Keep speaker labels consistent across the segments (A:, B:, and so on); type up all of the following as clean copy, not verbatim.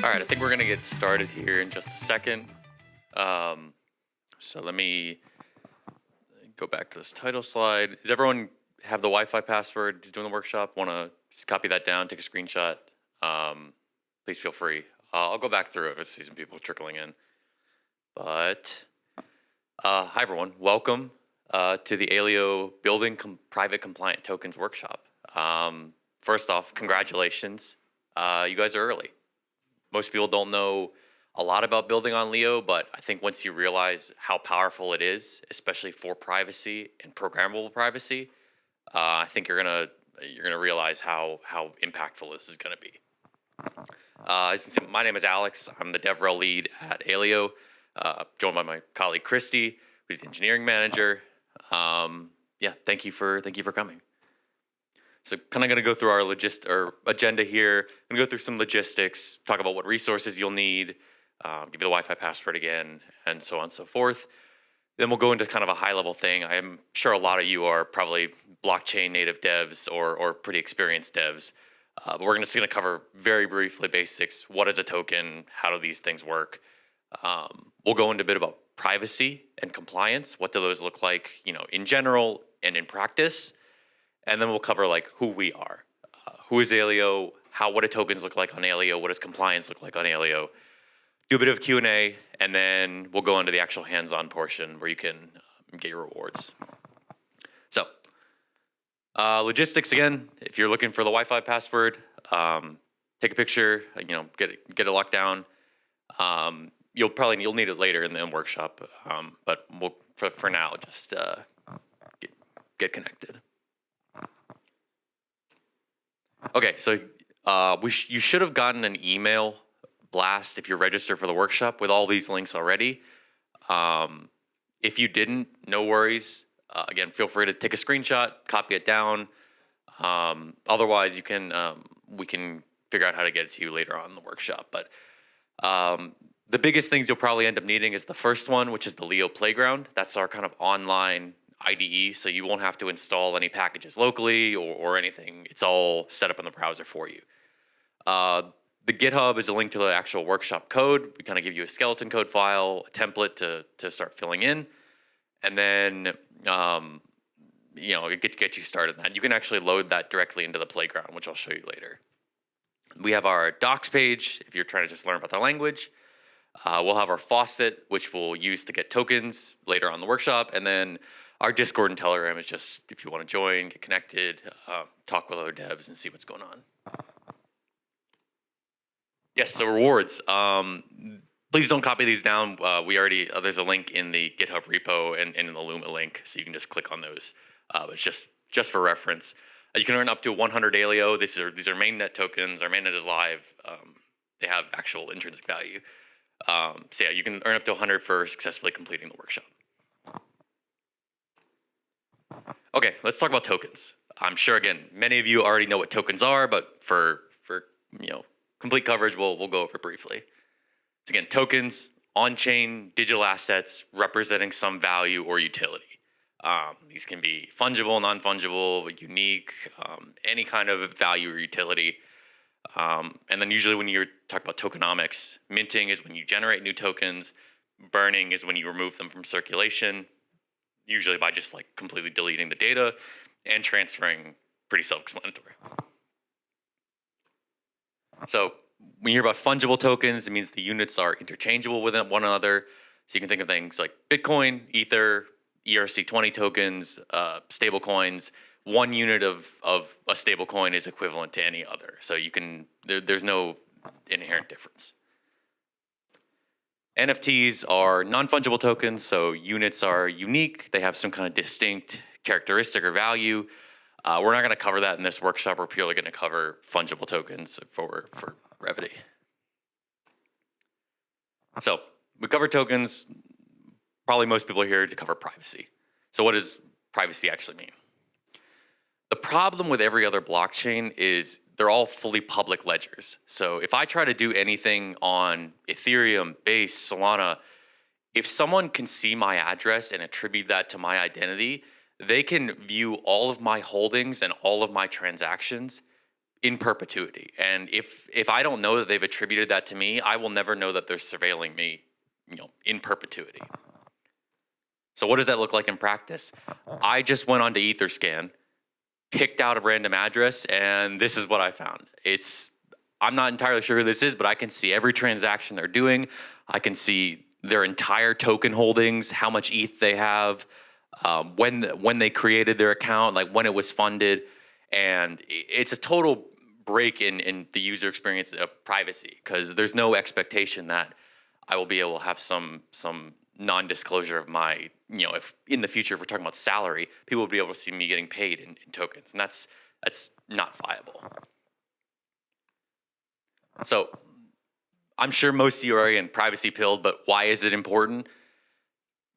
A: All right, I think we're gonna get started here in just a second. So let me go back to this title slide. Does everyone have the Wi-Fi password? Who's doing the workshop? Want to just copy that down, take a screenshot? Please feel free. I'll go back through it if I see some people trickling in. But hi everyone, welcome to the Aleo Building Private Compliant Tokens workshop. First off, congratulations. You guys are early. Most people don't know a lot about building on Leo, but I think once you realize how powerful it is, especially for privacy and programmable privacy, I think you're gonna realize how impactful this is gonna be. As you can see, my name is Alex. I'm the DevRel lead at Aleo, joined by my colleague Christy, who's the engineering manager. Yeah, thank you for coming. So kind of going to go through our agenda here. I'm going to go through some logistics, talk about what resources you'll need, give you the Wi-Fi password again, and so on and so forth. Then we'll go into kind of a high-level thing. I am sure a lot of you are probably blockchain native devs or pretty experienced devs. But we're just going to cover very briefly basics. What is a token? How do these things work? We'll go into a bit about privacy and compliance. What do those look like, in general and in practice? And then we'll cover like who we are. Who is Aleo? What do tokens look like on Aleo? What does compliance look like on Aleo? Do a bit of Q&A, and then we'll go into the actual hands-on portion where you can get your rewards. So, logistics again. If you're looking for the Wi-Fi password, take a picture. Get it locked down. You'll need it later in the workshop, but we'll for now just get connected. Okay, so you should have gotten an email blast if you're registered for the workshop with all these links already. If you didn't, no worries. Again, feel free to take a screenshot, copy it down. Otherwise, we can figure out how to get it to you later on in the workshop. But the biggest things you'll probably end up needing is the first one, which is the Leo Playground. That's our kind of online IDE, so you won't have to install any packages locally or anything. It's all set up in the browser for you. The GitHub is a link to the actual workshop code. We kind of give you a skeleton code file, a template to start filling in, and then get you started on that. You can actually load that directly into the playground, which I'll show you later. We have our docs page if you're trying to just learn about the language. We'll have our faucet, which we'll use to get tokens later on in the workshop, and then our Discord and Telegram is just if you want to join, get connected, talk with other devs, and see what's going on. Yes, so rewards. Please don't copy these down. There's a link in the GitHub repo and in the Luma link, so you can just click on those. It's just for reference. You can earn up to 100 Aleo. These are mainnet tokens. Our mainnet is live. They have actual intrinsic value. So yeah, you can earn up to 100 for successfully completing the workshop. Okay, let's talk about tokens. I'm sure, again, many of you already know what tokens are, but for complete coverage, we'll go over it briefly. So again, tokens, on-chain digital assets representing some value or utility. These can be fungible, non-fungible, unique, any kind of value or utility. And then usually when you're talking about tokenomics, minting is when you generate new tokens, burning is when you remove them from circulation, usually by just like completely deleting the data, and transferring, pretty self-explanatory. So when you hear about fungible tokens, it means the units are interchangeable with one another. So you can think of things like Bitcoin, Ether, ERC20 tokens, stable coins. One unit of a stable coin is equivalent to any other. So there's no inherent difference. NFTs are non-fungible tokens, so units are unique. They have some kind of distinct characteristic or value. We're not going to cover that in this workshop. We're purely going to cover fungible tokens for brevity. So we covered tokens. Probably most people are here to cover privacy. So what does privacy actually mean? The problem with every other blockchain is they're all fully public ledgers. So if I try to do anything on Ethereum, Base, Solana, if someone can see my address and attribute that to my identity, they can view all of my holdings and all of my transactions in perpetuity. And if I don't know that they've attributed that to me, I will never know that they're surveilling me, in perpetuity. So what does that look like in practice? I just went on to Etherscan, picked out a random address, and this is what I found. I'm not entirely sure who this is, but I can see every transaction they're doing. I can see their entire token holdings, how much ETH they have, when they created their account, like when it was funded. And it's a total break in the user experience of privacy, because there's no expectation that I will be able to have some non-disclosure of my, if in the future, if we're talking about salary, people will be able to see me getting paid in tokens, and that's not viable. So I'm sure most of you are already in privacy pilled, but why is it important?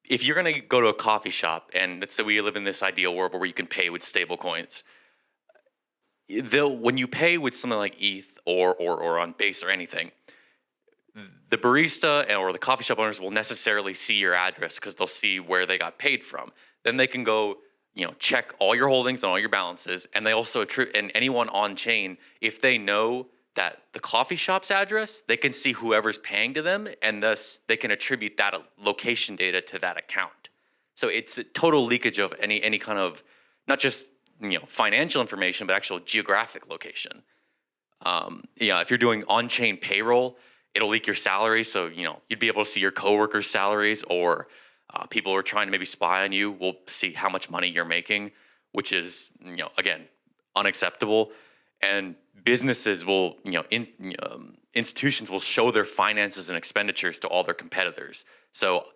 A: If you're going to go to a coffee shop, and let's say we live in this ideal world where you can pay with stable coins, when you pay with something like ETH or on Base or anything, the barista or the coffee shop owners will necessarily see your address because they'll see where they got paid from. Then they can go, check all your holdings and all your balances, and they also and anyone on chain, if they know that the coffee shop's address, they can see whoever's paying to them, and thus they can attribute that location data to that account. So it's a total leakage of any kind of, not just financial information, but actual geographic location. If you're doing on-chain payroll, it'll leak your salary, so you'd be able to see your coworkers' salaries, or people who are trying to maybe spy on you will see how much money you're making, which is again unacceptable. And businesses will, institutions will show their finances and expenditures to all their competitors. So,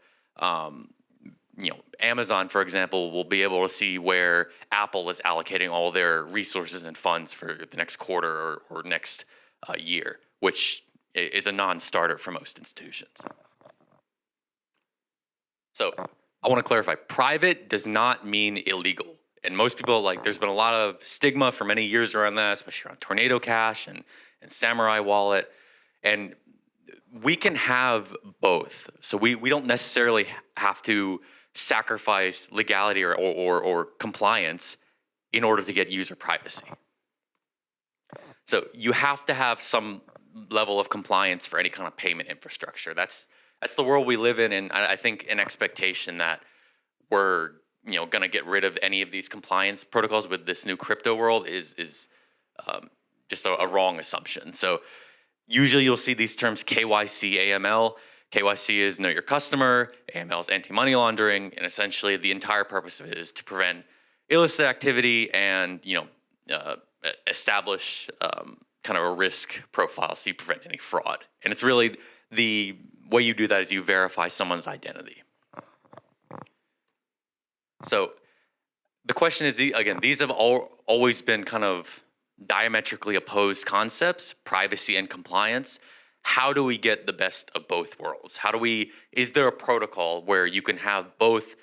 A: Amazon, for example, will be able to see where Apple is allocating all their resources and funds for the next quarter or next year, which is a non-starter for most institutions. So I want to clarify, private does not mean illegal. And most people, there's been a lot of stigma for many years around that, especially around Tornado Cash and Samurai Wallet. And we can have both. So we don't necessarily have to sacrifice legality or compliance in order to get user privacy. So you have to have some level of compliance for any kind of payment infrastructure. That's the world we live in, and I think an expectation that we're going to get rid of any of these compliance protocols with this new crypto world is just a wrong assumption. So usually you'll see these terms KYC, AML. KYC is know your customer, AML is anti-money laundering, and essentially the entire purpose of it is to prevent illicit activity and establish kind of a risk profile so you prevent any fraud. And it's really the way you do that is you verify someone's identity. So the question is, again, these have always been kind of diametrically opposed concepts, privacy and compliance. How do we get the best of both worlds? Is there a protocol where you can have both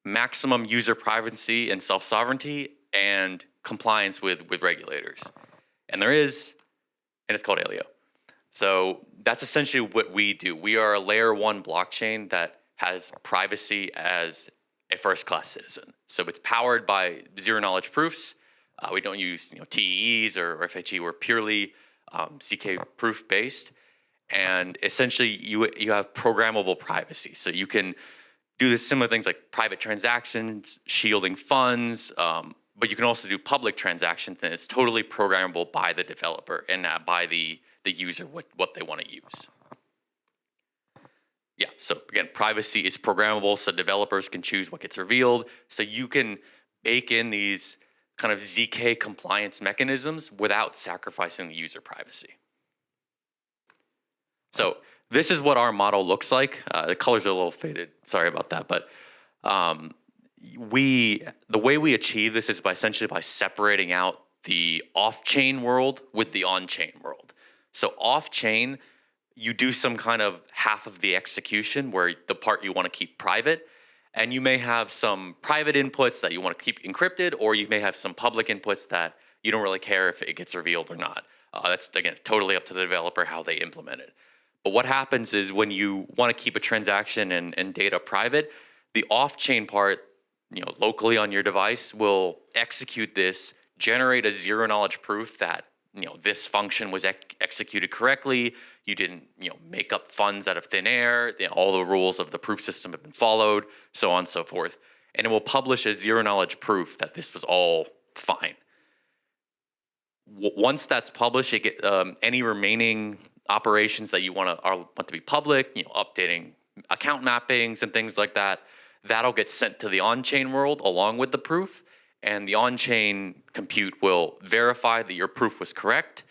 A: maximum user privacy and self-sovereignty and compliance with regulators? And there is, and it's called Aleo. So that's essentially what we do. We are a layer 1 blockchain that has privacy as a first-class citizen. So it's powered by zero-knowledge proofs. We don't use TEEs or FHE. We're purely CK proof-based. And essentially, you have programmable privacy. So you can do the similar things like private transactions, shielding funds, but you can also do public transactions, and it's totally programmable by the developer and not by the user what they want to use. Yeah, so again, privacy is programmable, so developers can choose what gets revealed. So you can bake in these kind of ZK compliance mechanisms without sacrificing the user privacy. So this is what our model looks like. The colors are a little faded, sorry about that, but the way we achieve this is essentially by separating out the off-chain world with the on-chain world. So off-chain, you do some kind of half of the execution where the part you want to keep private, and you may have some private inputs that you want to keep encrypted, or you may have some public inputs that you don't really care if it gets revealed or not. That's, again, totally up to the developer how they implement it. But what happens is when you want to keep a transaction and data private, the off-chain part, locally on your device will execute this generate a zero knowledge proof that this function was executed correctly. You didn't make up funds out of thin air. All the rules of the proof system have been followed, so on and so forth. And it will publish a zero knowledge proof that this was all fine. Once that's published, any remaining operations that you want to be public, updating account mappings and things like that, that'll get sent to the on-chain world along with the proof, and the on-chain compute will verify that your proof was correct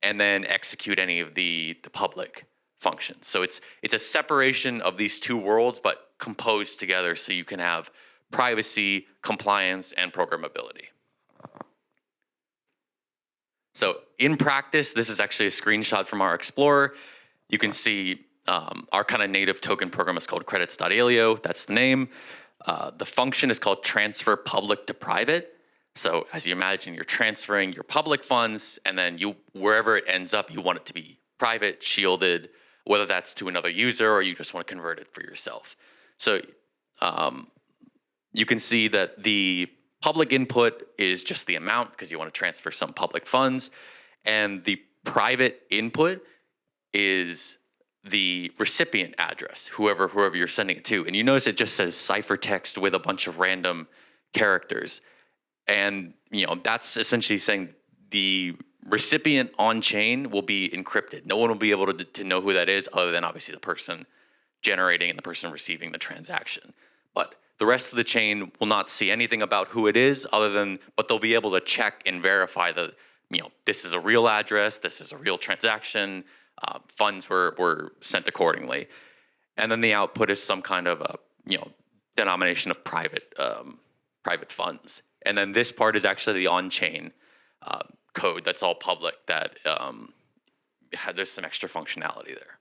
A: and then execute any of the public functions. So it's a separation of these two worlds, but composed together so you can have privacy, compliance, and programmability. So in practice, this is actually a screenshot from our Explorer. You can see our kind of native token program is called credits.aleo. That's the name. The function is called transfer public to private. So as you imagine, you're transferring your public funds, and then wherever it ends up, you want it to be private, shielded, whether that's to another user or you just want to convert it for yourself. So you can see that the public input is just the amount because you want to transfer some public funds, and the private input is the recipient address, whoever you're sending it to. And you notice it just says ciphertext with a bunch of random characters. And that's essentially saying the recipient on chain will be encrypted. No one will be able to know who that is other than obviously the person generating and the person receiving the transaction. But the rest of the chain will not see anything about who it is but they'll be able to check and verify that this is a real address, this is a real transaction, funds were sent accordingly. And then the output is some kind of denomination of private funds. And then this part is actually the on-chain code that's all public that there's some extra functionality there.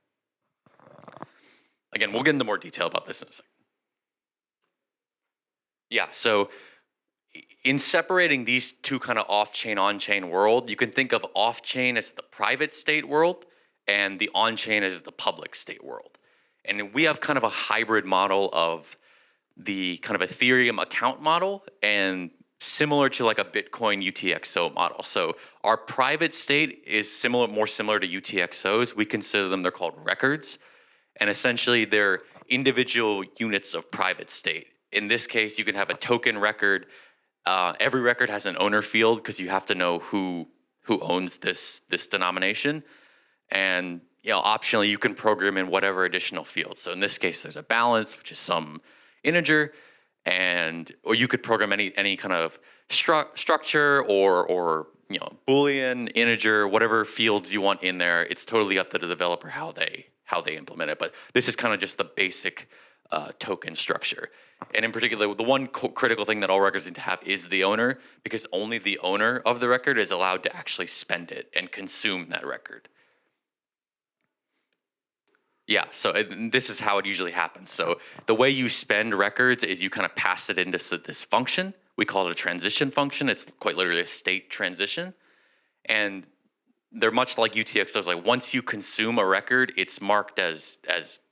A: Again, we'll get into more detail about this in a second. Yeah, so in separating these two kind of off-chain, on-chain world, you can think of off-chain as the private state world and the on-chain as the public state world. And we have kind of a hybrid model of the kind of Ethereum account model and similar to like a Bitcoin UTXO model. So our private state is more similar to UTXOs. We consider them, they're called records. And essentially they're individual units of private state. In this case, you can have a token record. Every record has an owner field because you have to know who owns this denomination. And optionally, you can program in whatever additional fields. So in this case, there's a balance, which is some integer, or you could program any kind of structure or Boolean, integer, whatever fields you want in there. It's totally up to the developer how they implement it. But this is kind of just the basic token structure. And in particular, the one critical thing that all records need to have is the owner, because only the owner of the record is allowed to actually spend it and consume that record. Yeah, so this is how it usually happens. So the way you spend records is you kind of pass it into this function. We call it a transition function. It's quite literally a state transition. And they're much like UTXOs. Like once you consume a record, it's marked as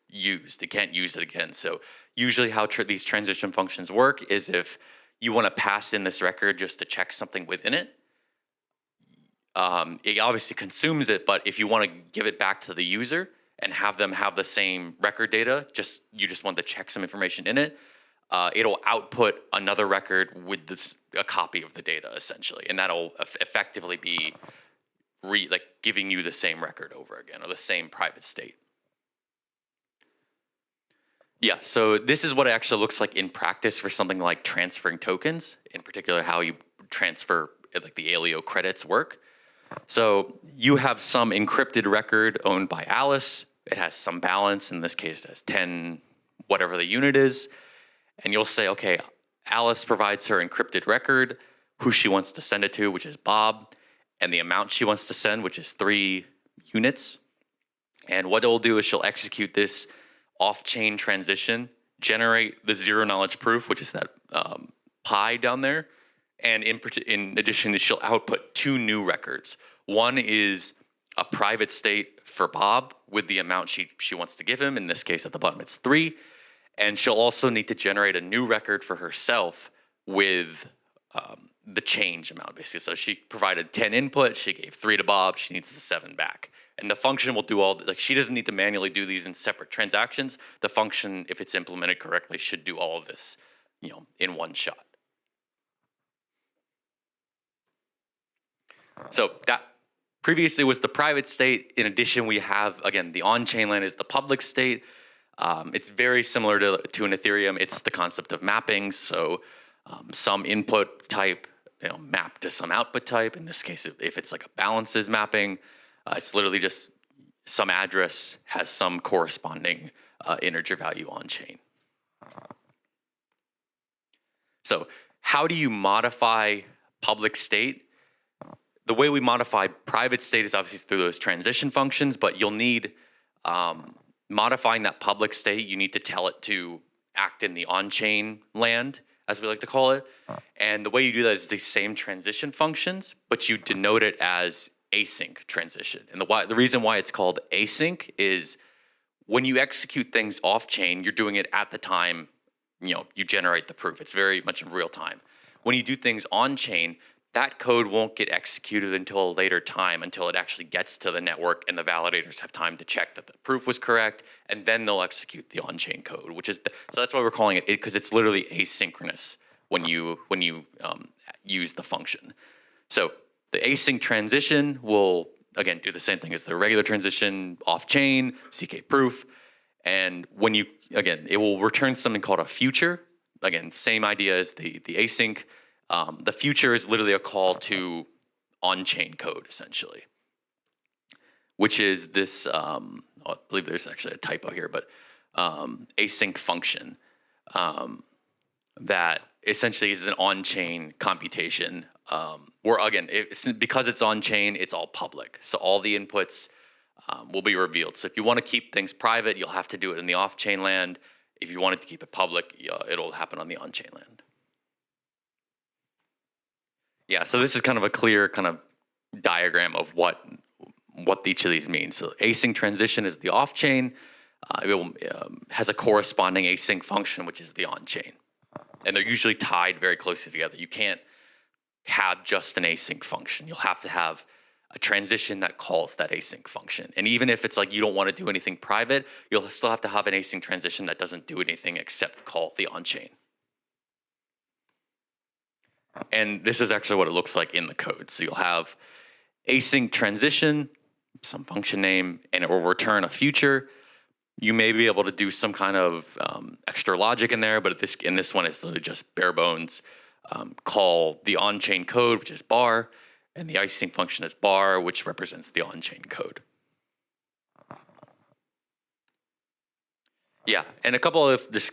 A: used. It can't use it again. So usually how these transition functions work is if you want to pass in this record just to check something within it, it obviously consumes it, but if you want to give it back to the user and have them have the same record data, you just want to check some information in it, it'll output another record with a copy of the data, essentially. And that'll effectively be giving you the same record over again, or the same private state. Yeah, so this is what it actually looks like in practice for something like transferring tokens, in particular how you transfer like the Aleo credits work. So you have some encrypted record owned by Alice. It has some balance. In this case, it has 10, whatever the unit is. And you'll say, okay, Alice provides her encrypted record, who she wants to send it to, which is Bob, and the amount she wants to send, which is 3 units. And what it'll do is she'll execute this off-chain transition, generate the zero knowledge proof, which is that pi down there. And in addition, she'll output 2 new records. One is a private state for Bob with the amount she wants to give him. In this case, at the bottom, it's 3. And she'll also need to generate a new record for herself with the change amount, basically. So she provided 10 input, she gave 3 to Bob, she needs the 7 back. And the function will do all, like she doesn't need to manually do these in separate transactions. The function, if it's implemented correctly, should do all of this, in one shot. So that previously was the private state. In addition, we have, again, the on-chain land is the public state. It's very similar to an Ethereum. It's the concept of mapping. So some input type, map to some output type. In this case, if it's like a balances mapping, it's literally just some address has some corresponding integer value on chain. So how do you modify public state? The way we modify private state is obviously through those transition functions, but you'll need modifying that public state. You need to tell it to act in the on-chain land, as we like to call it. And the way you do that is the same transition functions, but you denote it as async transition. And the reason why it's called async is when you execute things off-chain, you're doing it at the time you generate the proof. It's very much in real time. When you do things on-chain, that code won't get executed until a later time, until it actually gets to the network and the validators have time to check that the proof was correct, and then they'll execute the on-chain code, which is so that's why we're calling it, because it's literally asynchronous when you use the function. So the async transition will again do the same thing as the regular transition off-chain, CK proof, and when it will return something called a future. Again, same idea as the async. The future is literally a call to on-chain code, essentially, which is this, I believe there's actually a typo here, but async function that essentially is an on-chain computation where, again, because it's on-chain, it's all public. So all the inputs will be revealed. So if you want to keep things private, you'll have to do it in the off-chain land. If you wanted to keep it public, it'll happen on the on-chain land. Yeah, so this is kind of a clear kind of diagram of what each of these means. So async transition is the off-chain. It has a corresponding async function, which is the on-chain. And they're usually tied very closely together. You can't have just an async function. You'll have to have a transition that calls that async function. And even if it's like you don't want to do anything private, you'll still have to have an async transition that doesn't do anything except call the on-chain. And this is actually what it looks like in the code. So you'll have async transition, some function name, and it will return a future. You may be able to do some kind of extra logic in there, but in this one, it's literally just bare bones. Call the on-chain code, which is bar, and the async function is bar, which represents the on-chain code. Yeah, and a couple of just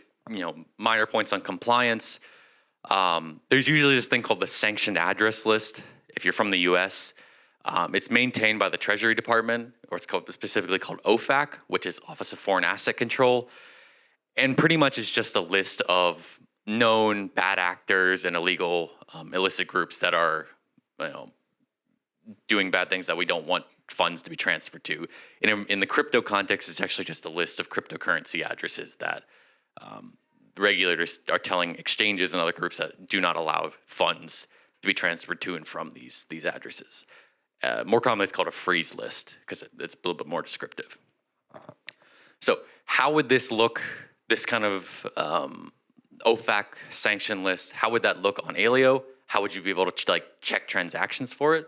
A: minor points on compliance. There's usually this thing called the sanctioned address list. If you're from the US, it's maintained by the Treasury Department, or it's specifically called OFAC, which is Office of Foreign Asset Control. And pretty much it's just a list of known bad actors and illegal, illicit groups that are, doing bad things that we don't want funds to be transferred to. In the crypto context, it's actually just a list of cryptocurrency addresses that regulators are telling exchanges and other groups that do not allow funds to be transferred to and from these addresses. More commonly, it's called a freeze list because it's a little bit more descriptive. So how would this look, this kind of OFAC sanction list, how would that look on Aleo? How would you be able to check transactions for it?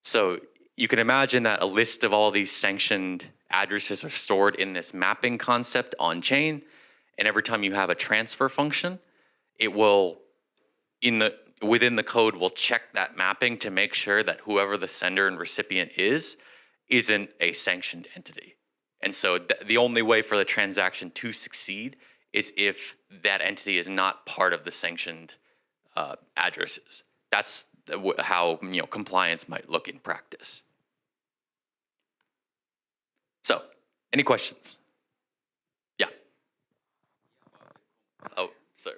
A: So you can imagine that a list of all these sanctioned addresses are stored in this mapping concept on chain. And every time you have a transfer function, it will, within the code, will check that mapping to make sure that whoever the sender and recipient isn't a sanctioned entity. And so the only way for the transaction to succeed is if that entity is not part of the sanctioned addresses. That's how compliance might look in practice. So, any questions? Yeah. Oh, sorry.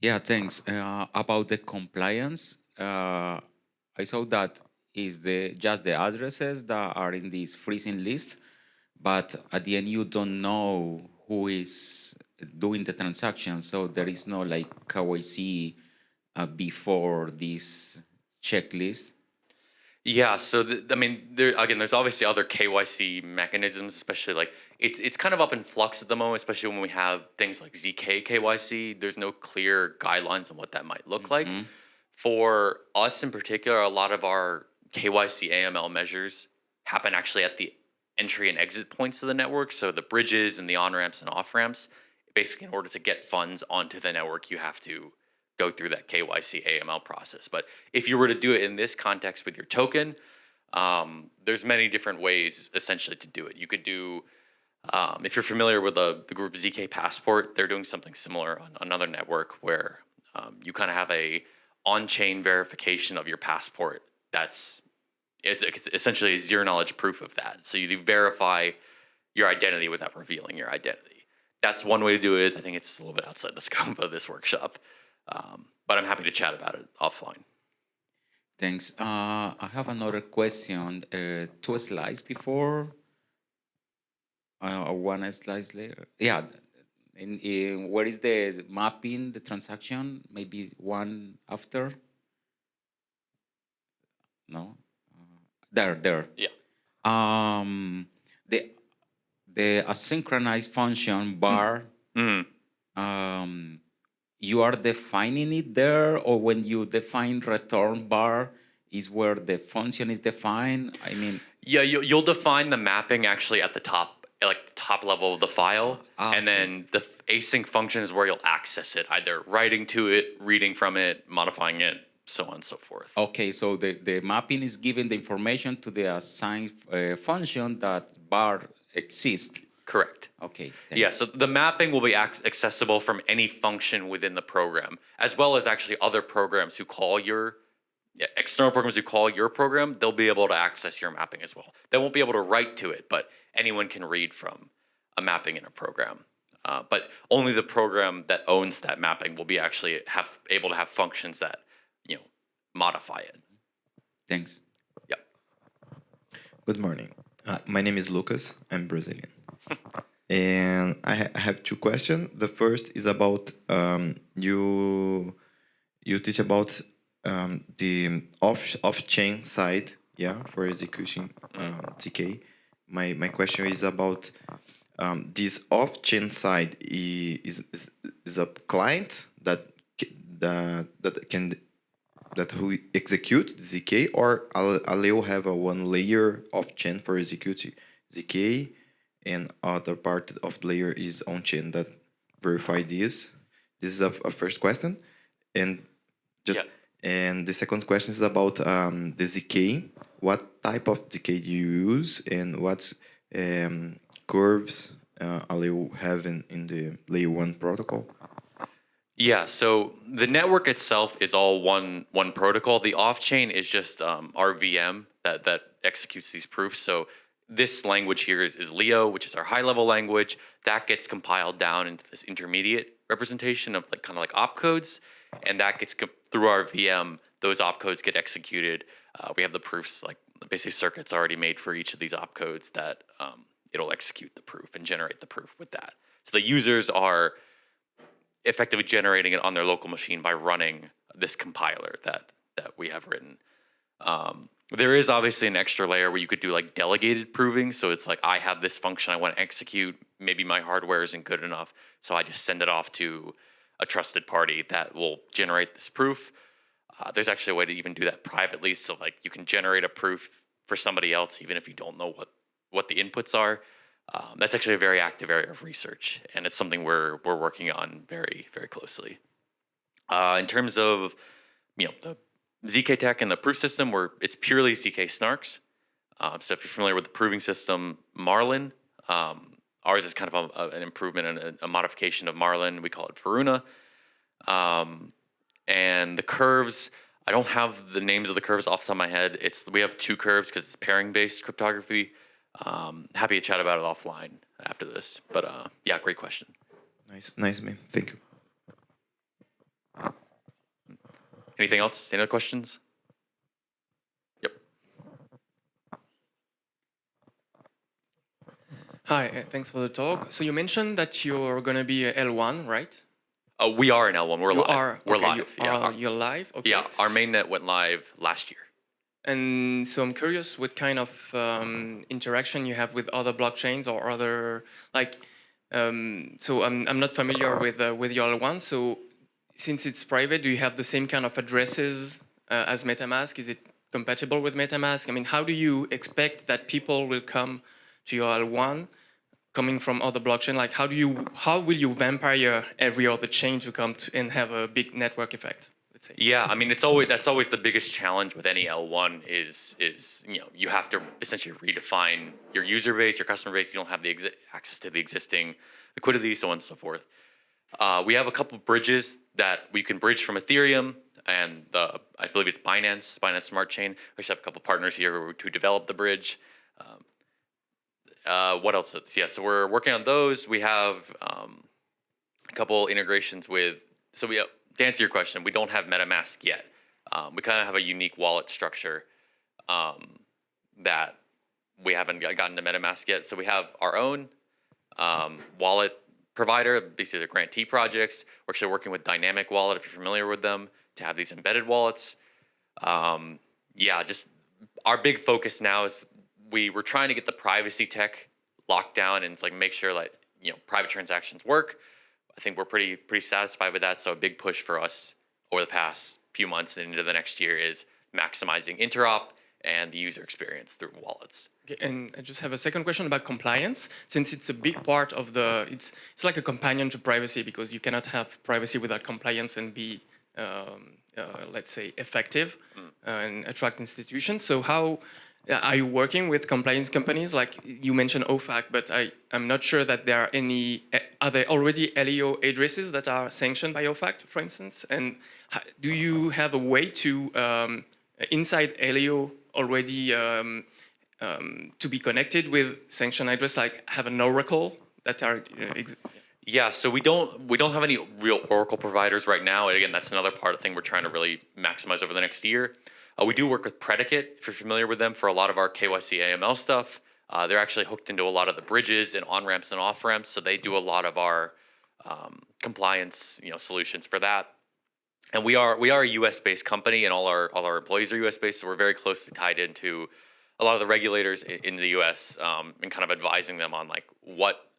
B: Yeah, thanks. About the compliance, I saw that is just the addresses that are in this freezing list, but at the end you don't know who is doing the transaction, so there is no like KYC before this checklist.
A: Yeah, so I mean, there's obviously other KYC mechanisms, especially like it's kind of up in flux at the moment, especially when we have things like ZK KYC. There's no clear guidelines on what that might look like. For us in particular, a lot of our KYC AML measures happen actually at the entry and exit points of the network. So the bridges and the on ramps and off ramps. Basically, in order to get funds onto the network, you have to go through that KYC AML process. But if you were to do it in this context with your token, there's many different ways essentially to do it. You could do, if you're familiar with the group ZK Passport, they're doing something similar on another network where you kind of have a on-chain verification of your passport. It's essentially a zero knowledge proof of that. So you verify your identity without revealing your identity. That's one way to do it. I think it's a little bit outside the scope of this workshop. But I'm happy to chat about it offline.
B: Thanks. I have another question. 2 slides before, or 1 slide later. Yeah. Where is the mapping, the transaction? Maybe one after? No? There.
A: Yeah.
B: The asynchronized function bar, you are defining it there, or when you define return bar is where the function is defined? I mean,
A: yeah, you'll define the mapping actually at the top, like the top level of the file, and then the async function is where you'll access it, either writing to it, reading from it, modifying it, so on and so forth.
B: Okay, so the mapping is giving the information to the assigned function that bar exists.
A: Correct.
B: Okay.
A: Yeah, so the mapping will be accessible from any function within the program, as well as actually other programs who call external programs who call your program. They'll be able to access your mapping as well. They won't be able to write to it, but anyone can read from a mapping in a program. But only the program that owns that mapping will be actually able to have functions that modify it.
B: Thanks.
A: Yeah.
C: Good morning. My name is Lucas. I'm Brazilian. And I have 2 questions. The first is about you teach about the off-chain side, for execution TK. My question is about this off-chain side is a client that who execute ZK, or Aleo have a one layer of chain for execute ZK, and other part of the layer is on chain that verify this. This is a first question, and and the second question is about the ZK. What type of ZK do you use, and what curves Aleo have in the layer 1 protocol?
A: Yeah, so the network itself is all one protocol. The off-chain is just our VM that executes these proofs. So this language here is Leo, which is our high-level language. That gets compiled down into this intermediate representation of kind of like opcodes, and that gets through our VM. Those opcodes get executed. We have the proofs, like basically circuits already made for each of these opcodes that it'll execute the proof and generate the proof with that. So the users are effectively generating it on their local machine by running this compiler that we have written. There is obviously an extra layer where you could do like delegated proving. So it's like, I have this function I want to execute. Maybe my hardware isn't good enough, so I just send it off to a trusted party that will generate this proof. There's actually a way to even do that privately. So like you can generate a proof for somebody else, even if you don't know what the inputs are. That's actually a very active area of research, and it's something we're working on very, very closely. In terms of the ZK tech and the proof system, it's purely ZK snarks. So if you're familiar with the proving system Marlin, ours is kind of an improvement and a modification of Marlin. We call it Varuna. And the curves, I don't have the names of the curves off the top of my head. We have 2 curves because it's pairing-based cryptography. Happy to chat about it offline after this. But yeah, great question.
C: Nice, man. Thank you.
A: Anything else? Any other questions? Yep.
D: Hi, thanks for the talk. So you mentioned that you're going to be a L1, right?
A: We are in L1. We're
D: You
A: live.
D: are.
A: We're
D: Okay,
A: live. Yeah.
D: you're live. Okay.
A: Yeah. Our mainnet went live last year.
D: And so I'm curious what kind of interaction you have with other blockchains or other like. So I'm not familiar with your L1. So since it's private, do you have the same kind of addresses as MetaMask? Is it compatible with MetaMask? I mean, how do you expect that people will come to your L1 coming from other blockchain? Like, how will you vampire every other chain to come to and have a big network effect? Let's say.
A: Yeah, I mean, that's always the biggest challenge with any L1 is you have to essentially redefine your user base, your customer base. You don't have the access to the existing liquidity, so on and so forth. We have a couple bridges that we can bridge from Ethereum and I believe it's Binance Smart Chain. We should have a couple partners here to develop the bridge. What else? Yeah, so we're working on those. We have a couple integrations with. So to answer your question, we don't have MetaMask yet. We kind of have a unique wallet structure that we haven't gotten to MetaMask yet. So we have our own wallet provider, basically the grantee projects. We're actually working with Dynamic Wallet, if you're familiar with them, to have these embedded wallets. Just our big focus now is we're trying to get the privacy tech locked down and it's like make sure like private transactions work. I think we're pretty satisfied with that. So a big push for us over the past few months and into the next year is maximizing interop and the user experience through wallets.
D: Okay, and I just have a second question about compliance, since it's a big part of it's like a companion to privacy because you cannot have privacy without compliance and be, let's say, effective and attract institutions. So how are you working with compliance companies? Like you mentioned OFAC, but I'm not sure that there are any. Are there already Aleo addresses that are sanctioned by OFAC, for instance? And do you have a way to inside Aleo already to be connected with sanctioned address, like have an oracle that are?
A: Yeah, so we don't have any real Oracle providers right now. And again, that's another part of the thing we're trying to really maximize over the next year. We do work with Predicate, if you're familiar with them, for a lot of our KYC AML stuff. They're actually hooked into a lot of the bridges and on-ramps and off-ramps, so they do a lot of our compliance solutions for that. And we are a US-based company, and all our employees are US-based, so we're very closely tied into a lot of the regulators in the US and kind of advising them on like what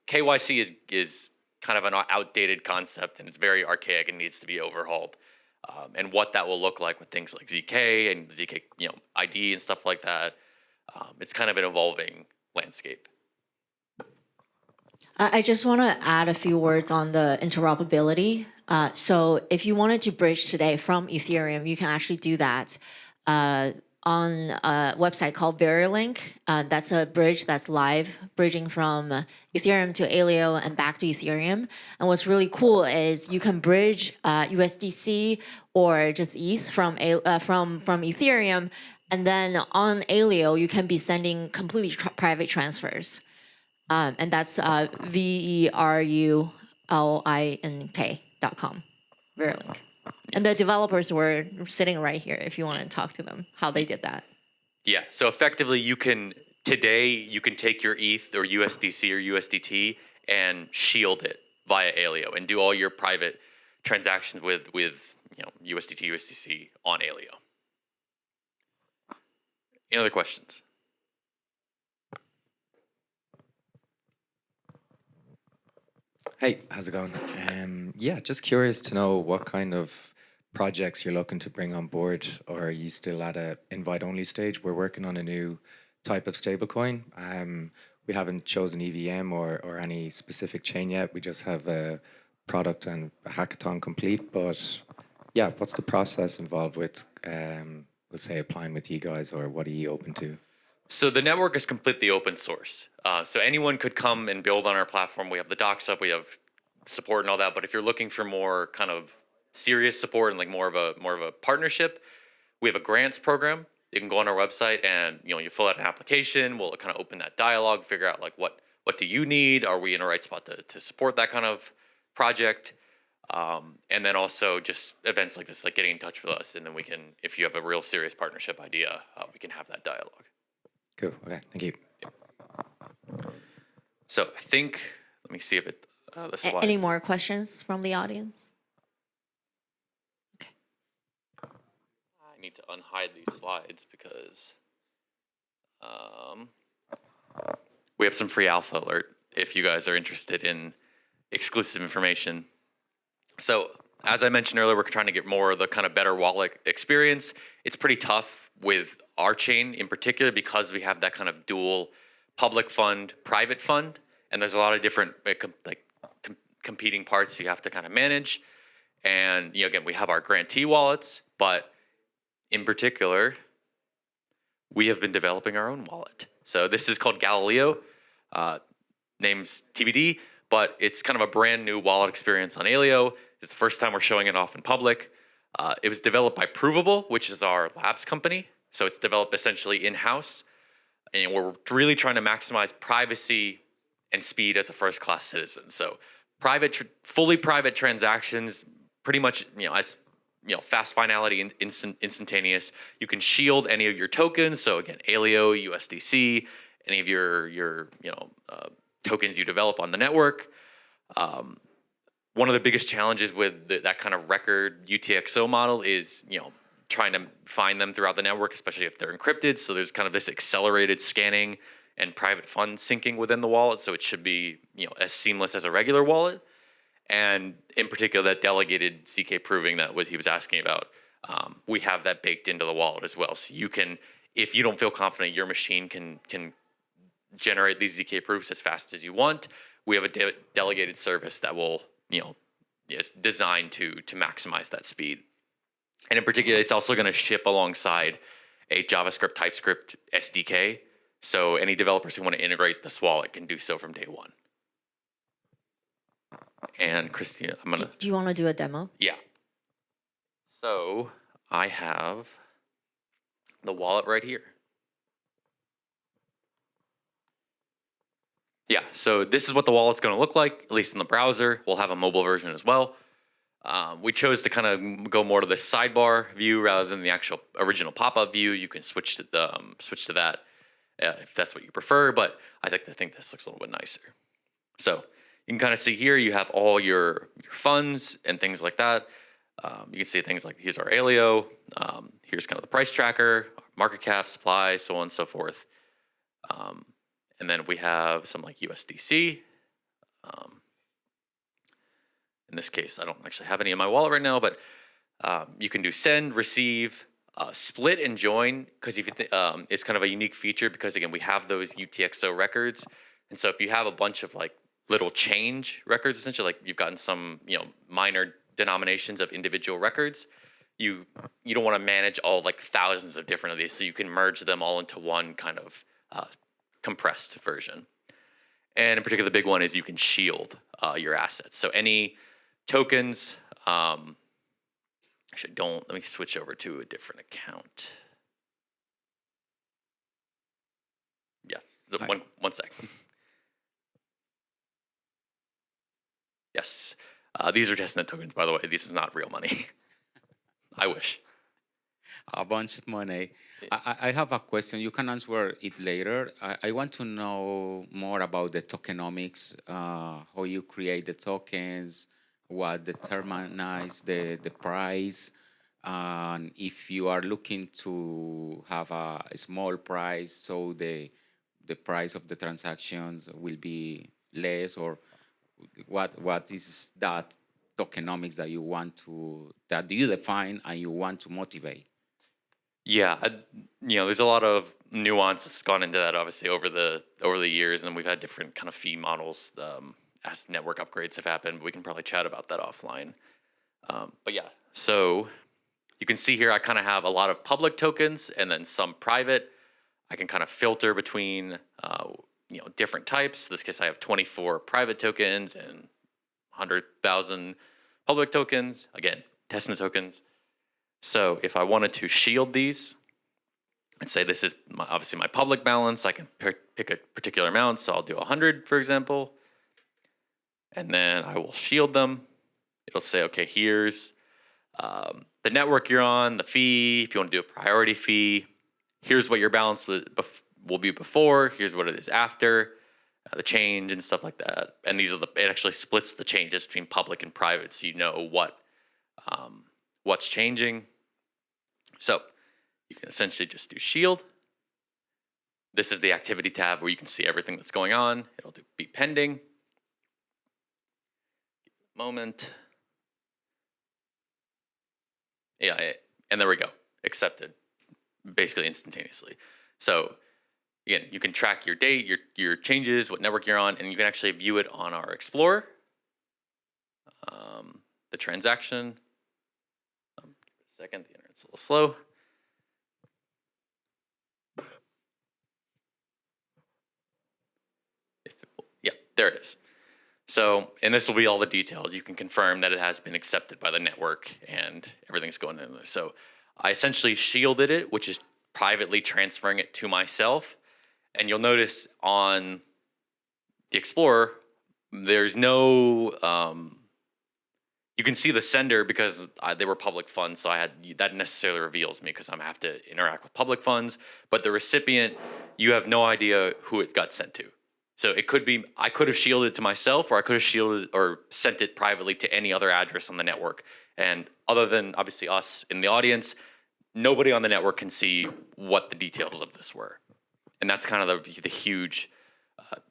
A: KYC is kind of an outdated concept and it's very archaic and needs to be overhauled. And what that will look like with things like ZK and ZK, ID and stuff like that. It's kind of an evolving landscape.
E: I just want to add a few words on the interoperability. So if you wanted to bridge today from Ethereum, you can actually do that on a website called Verilink. That's a bridge that's live, bridging from Ethereum to Aleo and back to Ethereum. And what's really cool is you can bridge USDC or just ETH from Ethereum, and then on Aleo you can be sending completely private transfers, and that's VERULINK.com, Verilink. And the developers were sitting right here if you want to talk to them, how they did that.
A: Yeah, so effectively you can take your ETH or USDC or USDT and shield it via Aleo and do all your private transactions with USDT, USDC on Aleo. Any other questions?
F: Hey, how's it going? Just curious to know what kind of projects you're looking to bring on board, or are you still at a invite-only stage? We're working on a new type of stablecoin. We haven't chosen EVM or any specific chain yet. We just have a product and a hackathon complete. But yeah, what's the process involved with, let's say, applying with you guys, or what are you open to?
A: So the network is completely open source. So anyone could come and build on our platform. We have the docs up, we have support and all that. But if you're looking for more kind of serious support and like more of a partnership, we have a grants program. You can go on our website and you fill out an application. We'll kind of open that dialogue, figure out like what do you need? Are we in the right spot to support that kind of project? And then also just events like this, like getting in touch with us, and then we can, if you have a real serious partnership idea, we can have that dialogue.
F: Cool. Okay. Thank you.
A: So I think, let me see if it, the slides.
E: Any more questions from the audience? Okay.
A: I need to unhide these slides because we have some free alpha alert if you guys are interested in exclusive information. So as I mentioned earlier, we're trying to get more of the kind of better wallet experience. It's pretty tough with our chain in particular because we have that kind of dual public fund, private fund, and there's a lot of different competing parts you have to kind of manage. And again, we have our grantee wallets, but in particular, we have been developing our own wallet. So this is called Galileo, name's TBD, but it's kind of a brand new wallet experience on Aleo. It's the first time we're showing it off in public. It was developed by Provable, which is our labs company. So it's developed essentially in-house. And we're really trying to maximize privacy and speed as a first-class citizen. So fully private transactions, pretty much, fast finality, instantaneous. You can shield any of your tokens. So again, Aleo, USDC, any of your tokens you develop on the network. One of the biggest challenges with that kind of record UTXO model is, trying to find them throughout the network, especially if they're encrypted. So there's kind of this accelerated scanning and private fund syncing within the wallet. So it should be, as seamless as a regular wallet. And in particular, that delegated ZK proving that what he was asking about, we have that baked into the wallet as well. So you can, if you don't feel confident your machine can generate these ZK proofs as fast as you want, we have a delegated service that will, is designed to maximize that speed. And in particular, it's also going to ship alongside a JavaScript TypeScript SDK. So any developers who want to integrate this wallet can do so from day one. And Christina, I'm going to...
E: Do you want to do a demo?
A: Yeah. So I have the wallet right here. Yeah, so this is what the wallet's going to look like, at least in the browser. We'll have a mobile version as well. We chose to kind of go more to the sidebar view rather than the actual original pop-up view. You can switch to that if that's what you prefer, but I think this looks a little bit nicer. So you can kind of see here, you have all your funds and things like that. You can see things like, here's our Aleo. Here's kind of the price tracker, market cap, supply, so on and so forth. And then we have some like USDC. In this case, I don't actually have any in my wallet right now, but you can do send, receive, split, and join, because it's kind of a unique feature because, again, we have those UTXO records. And so if you have a bunch of like little change records, essentially, like you've gotten some minor denominations of individual records, you don't want to manage all like thousands of different of these, so you can merge them all into one kind of compressed version. And in particular, the big one is you can shield your assets. So any tokens, actually let me switch over to a different account. Yeah, so one sec. Yes, these are testnet tokens, by the way. This is not real money. I wish.
B: A bunch of money. I have a question. You can answer it later. I want to know more about the tokenomics, how you create the tokens, what determines the price, and if you are looking to have a small price, so the price of the transactions will be less, or what is that tokenomics that that you define and you want to motivate?
A: Yeah, there's a lot of nuance that's gone into that, obviously, over the years, and we've had different kind of fee models as network upgrades have happened. But we can probably chat about that offline. But yeah, so you can see here I kind of have a lot of public tokens and then some private. I can kind of filter between different types. In this case, I have 24 private tokens and 100,000 public tokens. Again, testnet tokens. So if I wanted to shield these and say this is obviously my public balance, I can pick a particular amount. So I'll do 100, for example. And then I will shield them. It'll say, okay, here's the network you're on, the fee, if you want to do a priority fee. Here's what your balance will be before. Here's what it is after. the change and stuff like that. And these are it actually splits the changes between public and private, so you know what's changing. So you can essentially just do shield. This is the activity tab where you can see everything that's going on. It'll be pending. Moment. Yeah, and there we go. Accepted, basically instantaneously. So again, you can track your date, your changes, what network you're on, and you can actually view it on our Explorer. The transaction. Give it a second, the internet's a little slow. Yeah, there it is. So, and this will be all the details. You can confirm that it has been accepted by the network and everything's going in there. So I essentially shielded it, which is privately transferring it to myself. And you'll notice on the Explorer, there's no, you can see the sender because they were public funds. So that necessarily reveals me because I'm gonna have to interact with public funds. But the recipient, you have no idea who it got sent to. So it could be, I could have shielded it to myself, or I could have shielded or sent it privately to any other address on the network. And other than obviously us in the audience, nobody on the network can see what the details of this were. And that's kind of the huge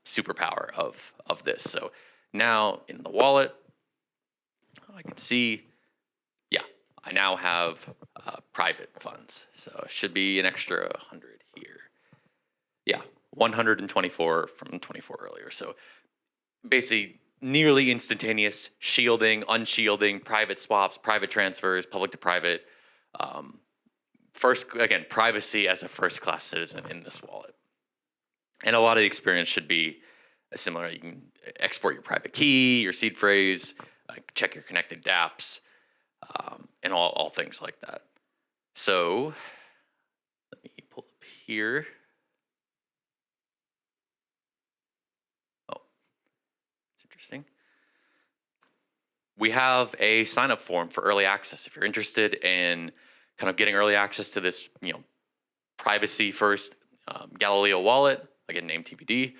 A: superpower of this. So now in the wallet, I can see, yeah, I now have private funds. So it should be an extra 100 here. Yeah. 124 from 24 earlier. So basically nearly instantaneous shielding, unshielding, private swaps, private transfers, public to private. First, again, privacy as a first-class citizen in this wallet. And a lot of the experience should be similar. You can export your private key, your seed phrase, check your connected dApps, and all things like that. So let me pull up here. Interesting. We have a sign-up form for early access. If you're interested in kind of getting early access to this, privacy first Galileo wallet, again, name TBD,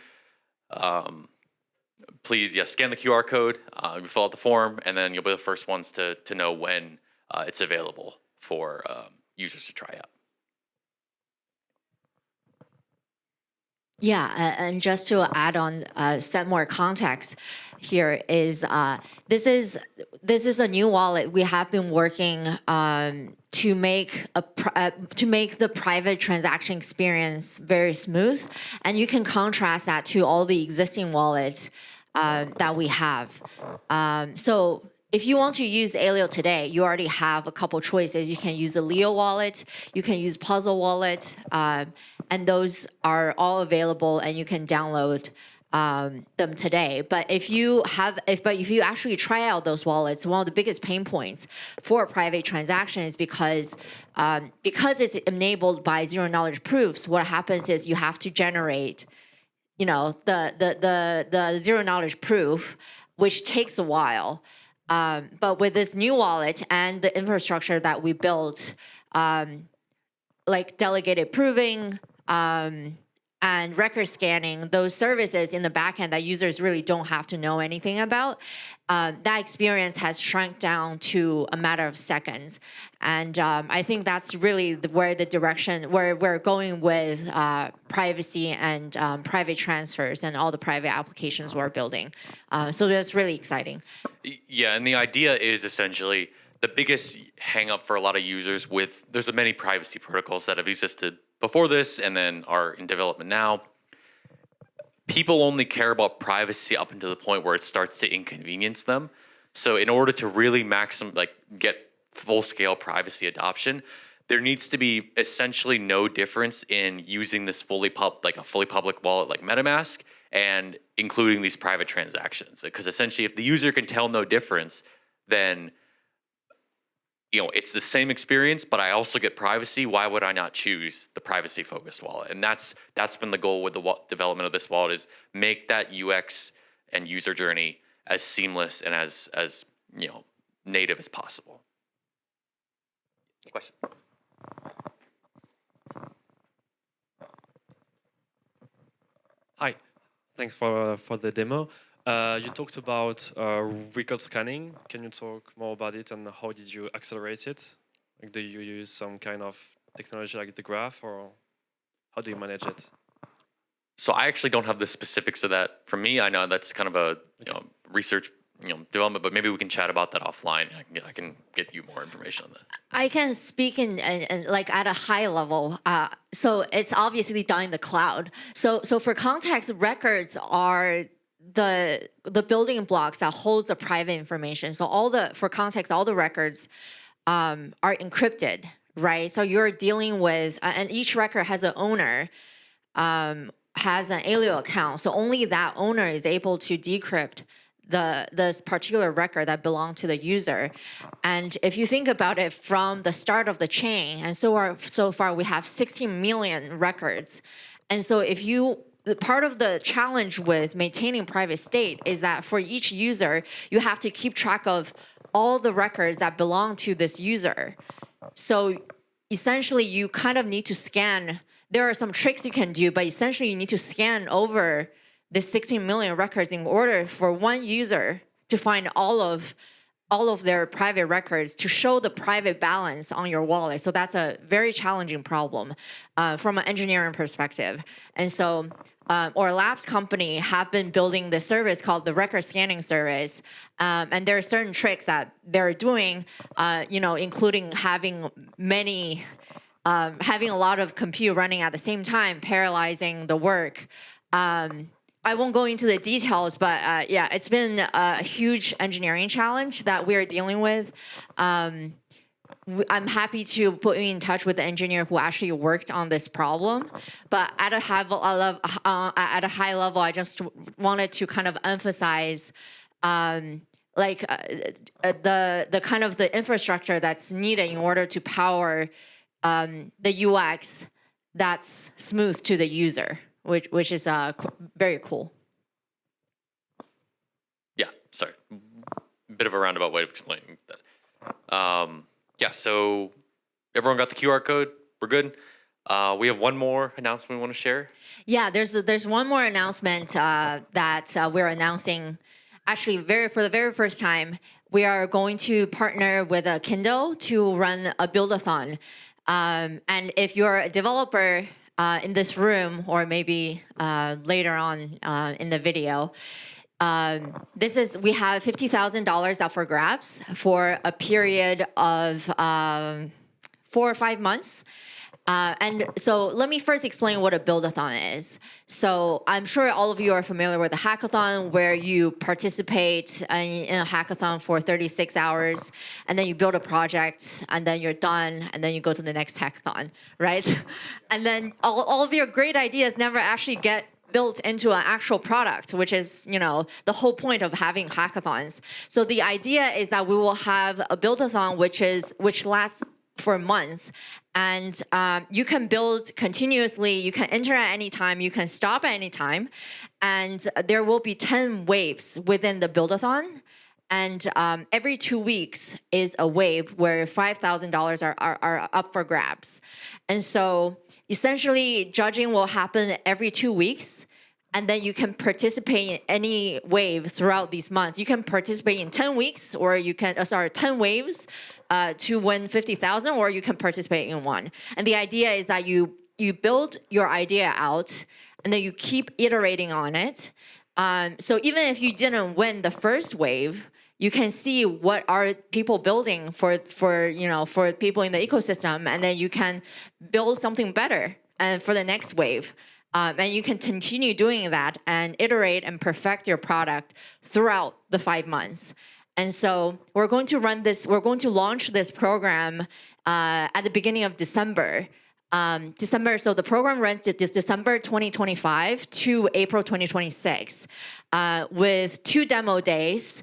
A: please, scan the QR code, you fill out the form, and then you'll be the first ones to know when it's available for users to try out.
E: Yeah, and just to add on, set more context here is this is a new wallet. We have been working to make the private transaction experience very smooth, and you can contrast that to all the existing wallets that we have. So if you want to use Aleo today, you already have a couple choices. You can use the Leo wallet, you can use Puzzle wallet, and those are all available, and you can download them today. But if you actually try out those wallets, one of the biggest pain points for a private transaction is because it's enabled by zero-knowledge proofs. What happens is you have to generate, the zero-knowledge proof, which takes a while. But with this new wallet and the infrastructure that we built, like delegated proving and record scanning, those services in the backend that users really don't have to know anything about, that experience has shrunk down to a matter of seconds. And I think that's really where the direction, where we're going with privacy and private transfers and all the private applications we're building. So that's really exciting.
A: Yeah, and the idea is essentially the biggest hang up for a lot of users there's many privacy protocols that have existed before this and then are in development now. People only care about privacy up until the point where it starts to inconvenience them. So in order to really get full-scale privacy adoption, there needs to be essentially no difference in using this a fully public wallet like MetaMask and including these private transactions. Because essentially, if the user can tell no difference, then it's the same experience, but I also get privacy. Why would I not choose the privacy-focused wallet? And that's been the goal with the development of this wallet, is make that UX and user journey as seamless and as native as possible. Question?
D: Hi.
G: Thanks for the demo. You talked about record scanning. Can you talk more about it and how did you accelerate it? Like, do you use some kind of technology like the graph, or how do you manage it?
A: So I actually don't have the specifics of that. For me, I know that's kind of a research development, but maybe we can chat about that offline. I can get you more information on that.
E: I can speak in like at a high level. So it's obviously done in the cloud. So for context, records are the building blocks that holds the private information. So for context, all the records are encrypted, right? So you're dealing with, and each record has an owner, has an Aleo account. So only that owner is able to decrypt this particular record that belongs to the user. And if you think about it from the start of the chain, and so far we have 16 million records. And so part of the challenge with maintaining private state is that for each user, you have to keep track of all the records that belong to this user. So essentially you kind of need to scan. There are some tricks you can do, but essentially you need to scan over the 16 million records in order for one user to find all of their private records to show the private balance on your wallet. So that's a very challenging problem from an engineering perspective. And so our labs company have been building this service called the record scanning service. And there are certain tricks that they're doing, including having a lot of compute running at the same time, parallelizing the work. I won't go into the details, but yeah, it's been a huge engineering challenge that we're dealing with. I'm happy to put you in touch with the engineer who actually worked on this problem. But at a high level, I just wanted to kind of emphasize the kind of the infrastructure that's needed in order to power the UX that's smooth to the user. Which is very cool.
A: Yeah, sorry. Bit of a roundabout way of explaining that. Yeah, so everyone got the QR code? We're good? We have one more announcement we want to share.
E: Yeah, there's one more announcement that we're announcing. Actually, for the very first time, we are going to partner with a Kindle to run a build-a-thon. And if you're a developer in this room, or maybe later on in the video, we have $50,000 up for grabs for a period of 4 or 5 months. And so let me first explain what a build-a-thon is. So I'm sure all of you are familiar with a hackathon, where you participate in a hackathon for 36 hours, and then you build a project, and then you're done, and then you go to the next hackathon, right? And then all of your great ideas never actually get built into an actual product, which is, the whole point of having hackathons. So the idea is that we will have a build-a-thon which lasts for months. And you can build continuously, you can enter at any time, you can stop at any time. And there will be 10 waves within the build-a-thon. And every 2 weeks is a wave where $5,000 are up for grabs. And so essentially judging will happen every 2 weeks. And then you can participate in any wave throughout these months. You can participate in 10 weeks, or you can, 10 waves to win 50,000, or you can participate in one. And the idea is that you build your idea out, and then you keep iterating on it. So even if you didn't win the first wave, you can see what are people building for people in the ecosystem, and then you can build something better and for the next wave. And you can continue doing that and iterate and perfect your product throughout the 5 months. And so we're going to launch this program at the beginning of December. So the program runs December 2025 to April 2026 with 2 demo days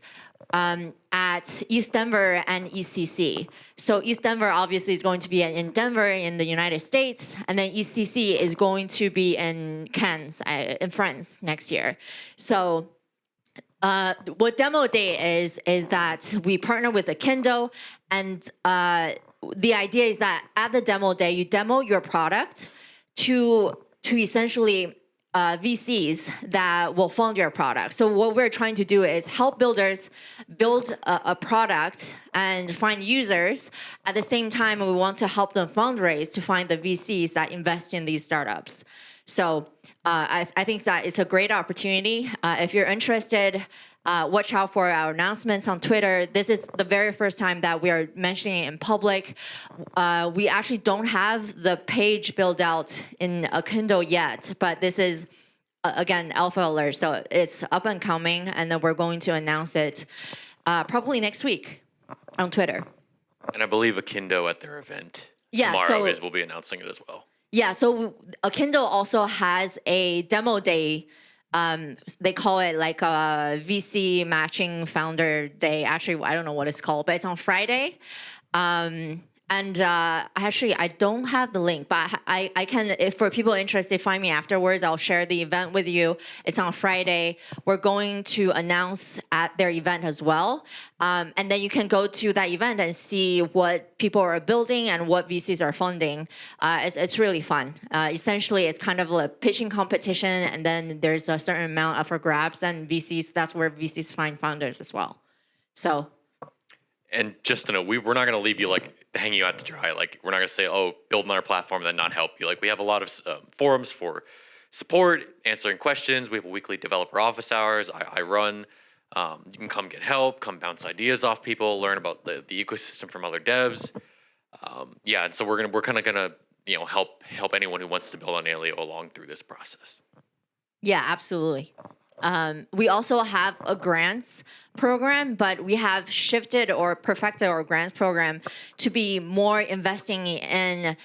E: at East Denver and ECC. So East Denver obviously is going to be in Denver in the United States, and then ECC is going to be in Cannes in France next year. So what demo day is that we partner with a Kindle, and the idea is that at the demo day, you demo your product to essentially VCs that will fund your product. So what we're trying to do is help builders build a product and find users. At the same time, we want to help them fundraise to find the VCs that invest in these startups. So I think that it's a great opportunity. If you're interested, watch out for our announcements on Twitter. This is the very first time that we are mentioning it in public. We actually don't have the page built out in a Kindle yet, but this is, again, alpha alert. So it's up and coming, and then we're going to announce it probably next week on Twitter.
A: And I believe Akindo at their event
E: Yeah,
A: tomorrow
E: so-
A: we'll be announcing it as well.
E: Yeah, so Kindle also has a demo day. They call it like a VC matching founder day. Actually, I don't know what it's called, but it's on Friday. And actually, I don't have the link, but I can, if for people interested, find me afterwards. I'll share the event with you. It's on Friday. We're going to announce at their event as well. And then you can go to that event and see what people are building and what VCs are funding. It's really fun. Essentially, it's kind of a pitching competition, and then there's a certain amount up for grabs, and VCs, that's where VCs find founders as well. So.
A: And just to know, we're not going to leave you like hanging you out to dry. Like, we're not going to say, oh, build on our platform and then not help you. Like, we have a lot of forums for support, answering questions. We have a weekly developer office hours I run. You can come get help, come bounce ideas off people, learn about the ecosystem from other devs. Yeah, and so we're kind of gonna help anyone who wants to build on Aleo along through this process.
E: Yeah, absolutely. We also have a grants program, but we have shifted or perfected our grants program to be more investing in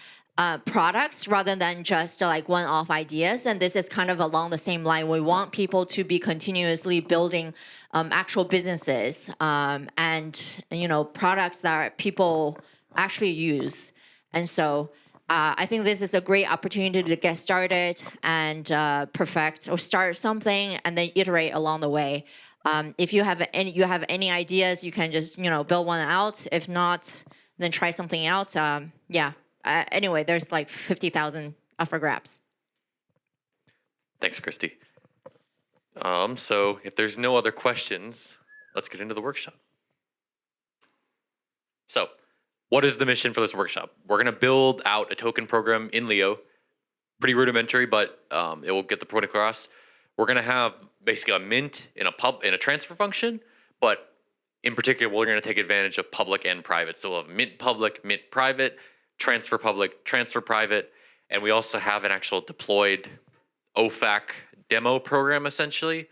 E: products rather than just like one-off ideas. And this is kind of along the same line. We want people to be continuously building actual businesses and products that people actually use. And so I think this is a great opportunity to get started and perfect or start something and then iterate along the way. If you have any ideas, you can just build one out. If not, then try something out. Yeah. Anyway, there's like 50,000 up for grabs.
A: Thanks, Christy. So if there's no other questions, let's get into the workshop. So, what is the mission for this workshop? We're going to build out a token program in Leo. Pretty rudimentary, but it will get the point across. We're going to have basically a mint in a transfer function, but in particular, we're going to take advantage of public and private. So we'll have mint public, mint private, transfer public, transfer private, and we also have an actual deployed OFAC demo program, essentially.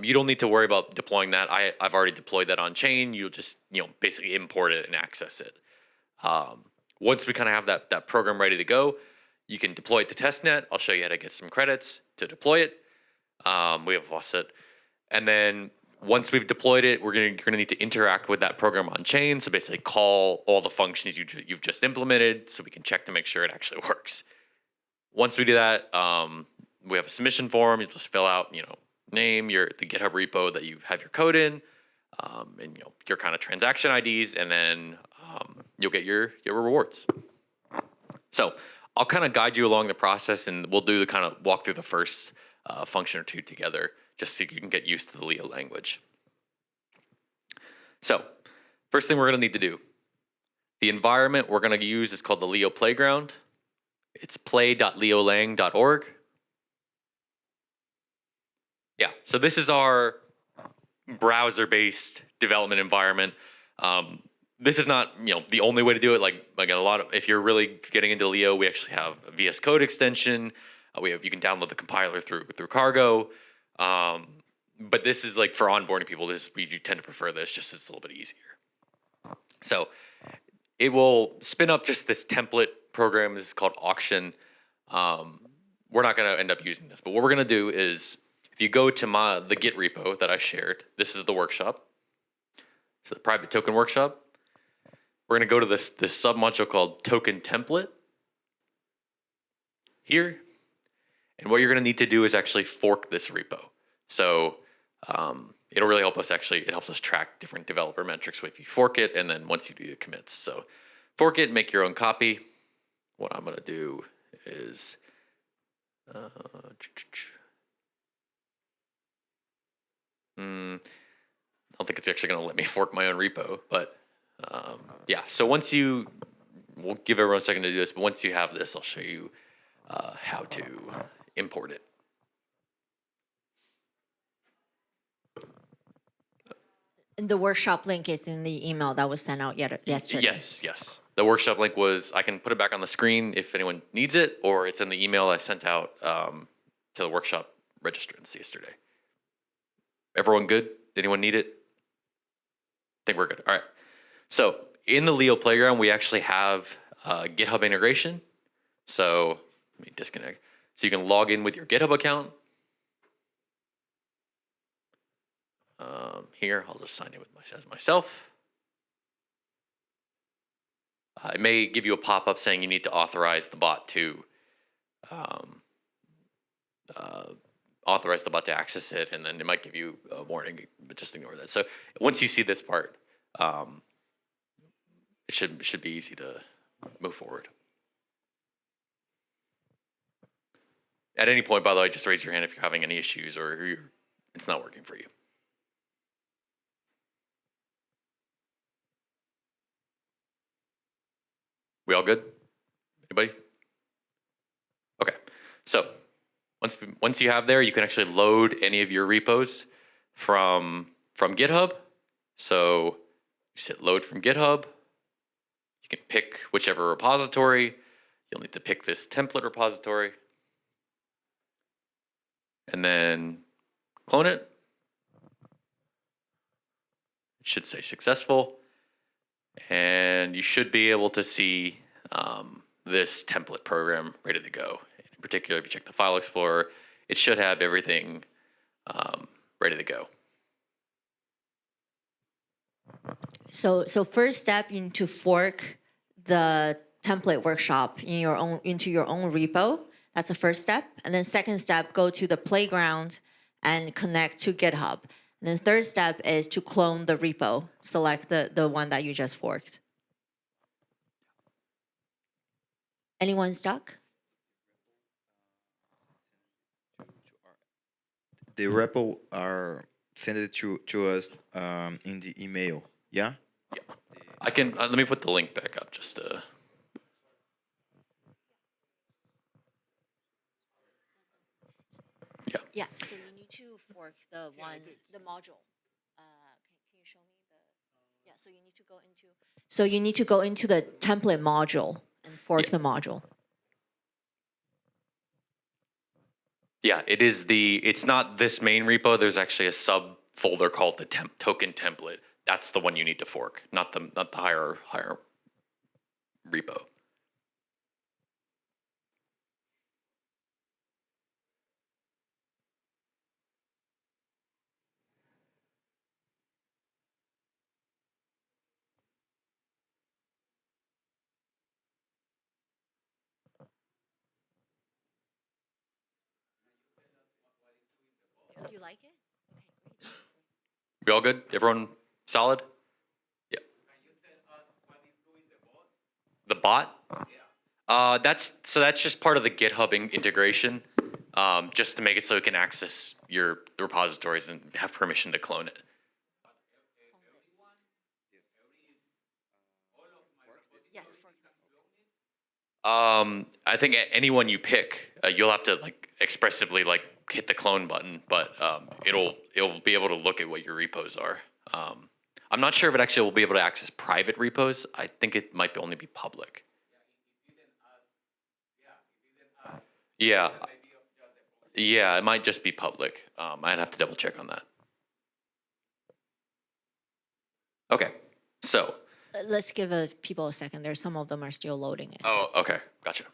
A: You don't need to worry about deploying that. I've already deployed that on chain. You'll just basically import it and access it. Once we kind of have that program ready to go, you can deploy it to testnet. I'll show you how to get some credits to deploy it. We have a faucet. And then once we've deployed it, you're gonna need to interact with that program on chain. So basically call all the functions you've just implemented so we can check to make sure it actually works. Once we do that, we have a submission form. You just fill out, name, the GitHub repo that you have your code in, and your kind of transaction IDs, and then you'll get your rewards. So I'll kind of guide you along the process, and we'll do the kind of walk through the first function or two together, just so you can get used to the Leo language. So first thing we're going to need to do, the environment we're going to use is called the Leo Playground. It's play.leolang.org. Yeah, so this is our browser-based development environment. This is not the only way to do it. Like a lot of, if you're really getting into Leo, we actually have a VS Code extension. You can download the compiler through Cargo. But this is like for onboarding people. We do tend to prefer this, just it's a little bit easier. So it will spin up just this template program. This is called auction. We're not going to end up using this, but what we're going to do is, if you go to the Git repo that I shared, this is the workshop. So the private token workshop. We're going to go to this sub-module called token template here. And what you're going to need to do is actually fork this repo. So it'll really help us it helps us track different developer metrics if you fork it, and then once you do the commits. So fork it, make your own copy. What I'm going to do is, I don't think it's actually going to let me fork my own repo, but yeah. So once we'll give everyone a second to do this, but once you have this, I'll show you how to import it.
E: The workshop link is in the email that was sent out yesterday.
A: Yes. The workshop link I can put it back on the screen if anyone needs it, or it's in the email I sent out to the workshop registrants yesterday. Everyone good? Did anyone need it? I think we're good. All right. So in the Leo Playground, we actually have GitHub integration. So let me disconnect. So you can log in with your GitHub account. Here, I'll just sign in as myself. It may give you a pop-up saying you need to authorize the bot to access it, and then it might give you a warning, but just ignore that. So once you see this part, it should be easy to move forward. At any point, by the way, just raise your hand if you're having any issues or it's not working for you. We all good? Anybody? Okay. So once you have there, you can actually load any of your repos from GitHub. So you hit load from GitHub. You can pick whichever repository. You'll need to pick this template repository. And then clone it. It should say successful. And you should be able to see this template program ready to go. In particular, if you check the File Explorer, it should have everything ready to go.
E: So first step, you need to fork the template workshop into your own repo. That's the first step. And then second step, go to the playground and connect to GitHub. And then third step is to clone the repo. Select the one that you just forked. Anyone stuck?
C: The repo are sent it to us in the email. Yeah.
A: Yeah. I can let me put the link back up just to. Yeah.
E: Yeah. So you need to fork the module. Can you show me the? Yeah. So you need to go into. So you need to go into the template module and fork the module.
A: Yeah, it's not this main repo. There's actually a subfolder called the token template. That's the one you need to fork, not the higher repo.
E: Do you like it? Okay, great.
A: We all good? Everyone solid? Yeah. Can you tell us what is doing the bot? The bot? Yeah. That's just part of the GitHub integration, just to make it so it can access the repositories and have permission to clone it.
E: Yes, fork this.
A: I think anyone you pick, you'll have to expressively hit the clone button, but it'll be able to look at what your repos are. I'm not sure if it actually will be able to access private repos. I think it might only be public. Yeah. Yeah, it might just be public. I'd have to double check on that. Okay, so.
E: Let's give people a second. There's some of them are still loading it.
A: Oh, okay, gotcha.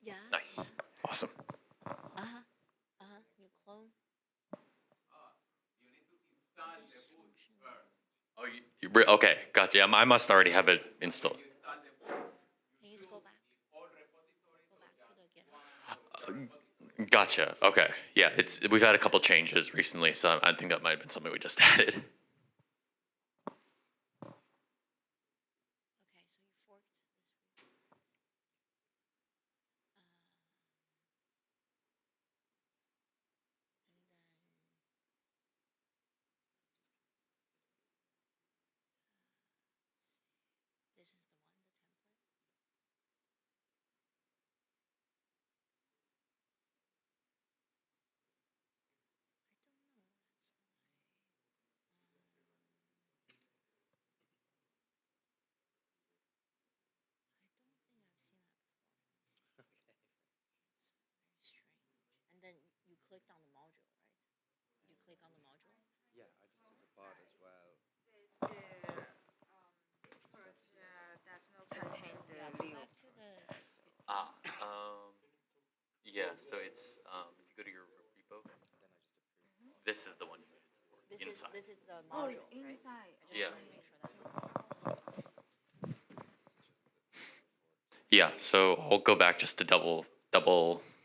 E: Yeah.
A: Nice, awesome.
E: You clone.
A: Oh, okay, gotcha. I must already have it installed.
E: Can you just go back? Go back to the GitHub.
A: Gotcha. Okay. Yeah, we've had a couple changes recently, so I think that might have been something we just added.
E: Okay, so you forked this. on the module.
F: Yeah, I just did the bot as well.
H: Does not contain the Leo.
E: Back to the.
A: Yeah, so it's, if you go to your repo, this is the one inside.
E: This is the module, right?
H: Inside.
E: I just
A: Yeah.
E: wanted to make sure that's.
A: Yeah, so I'll go back just to double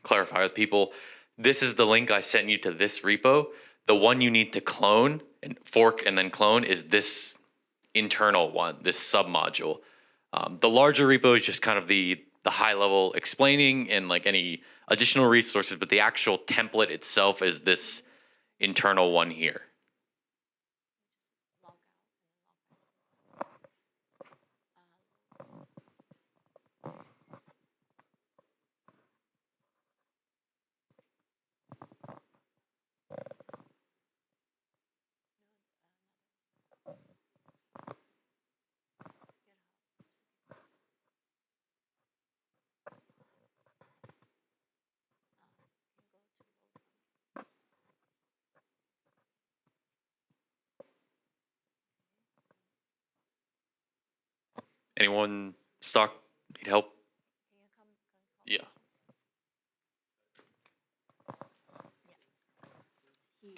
A: clarify with people. This is the link I sent you to this repo. The one you need to clone and fork and then clone is this internal one, this submodule. The larger repo is just kind of the high level explaining and like any additional resources, but the actual template itself is this internal one here.
E: Log out.
A: Anyone stuck? Need help?
E: Can you come
A: Yeah.
E: He,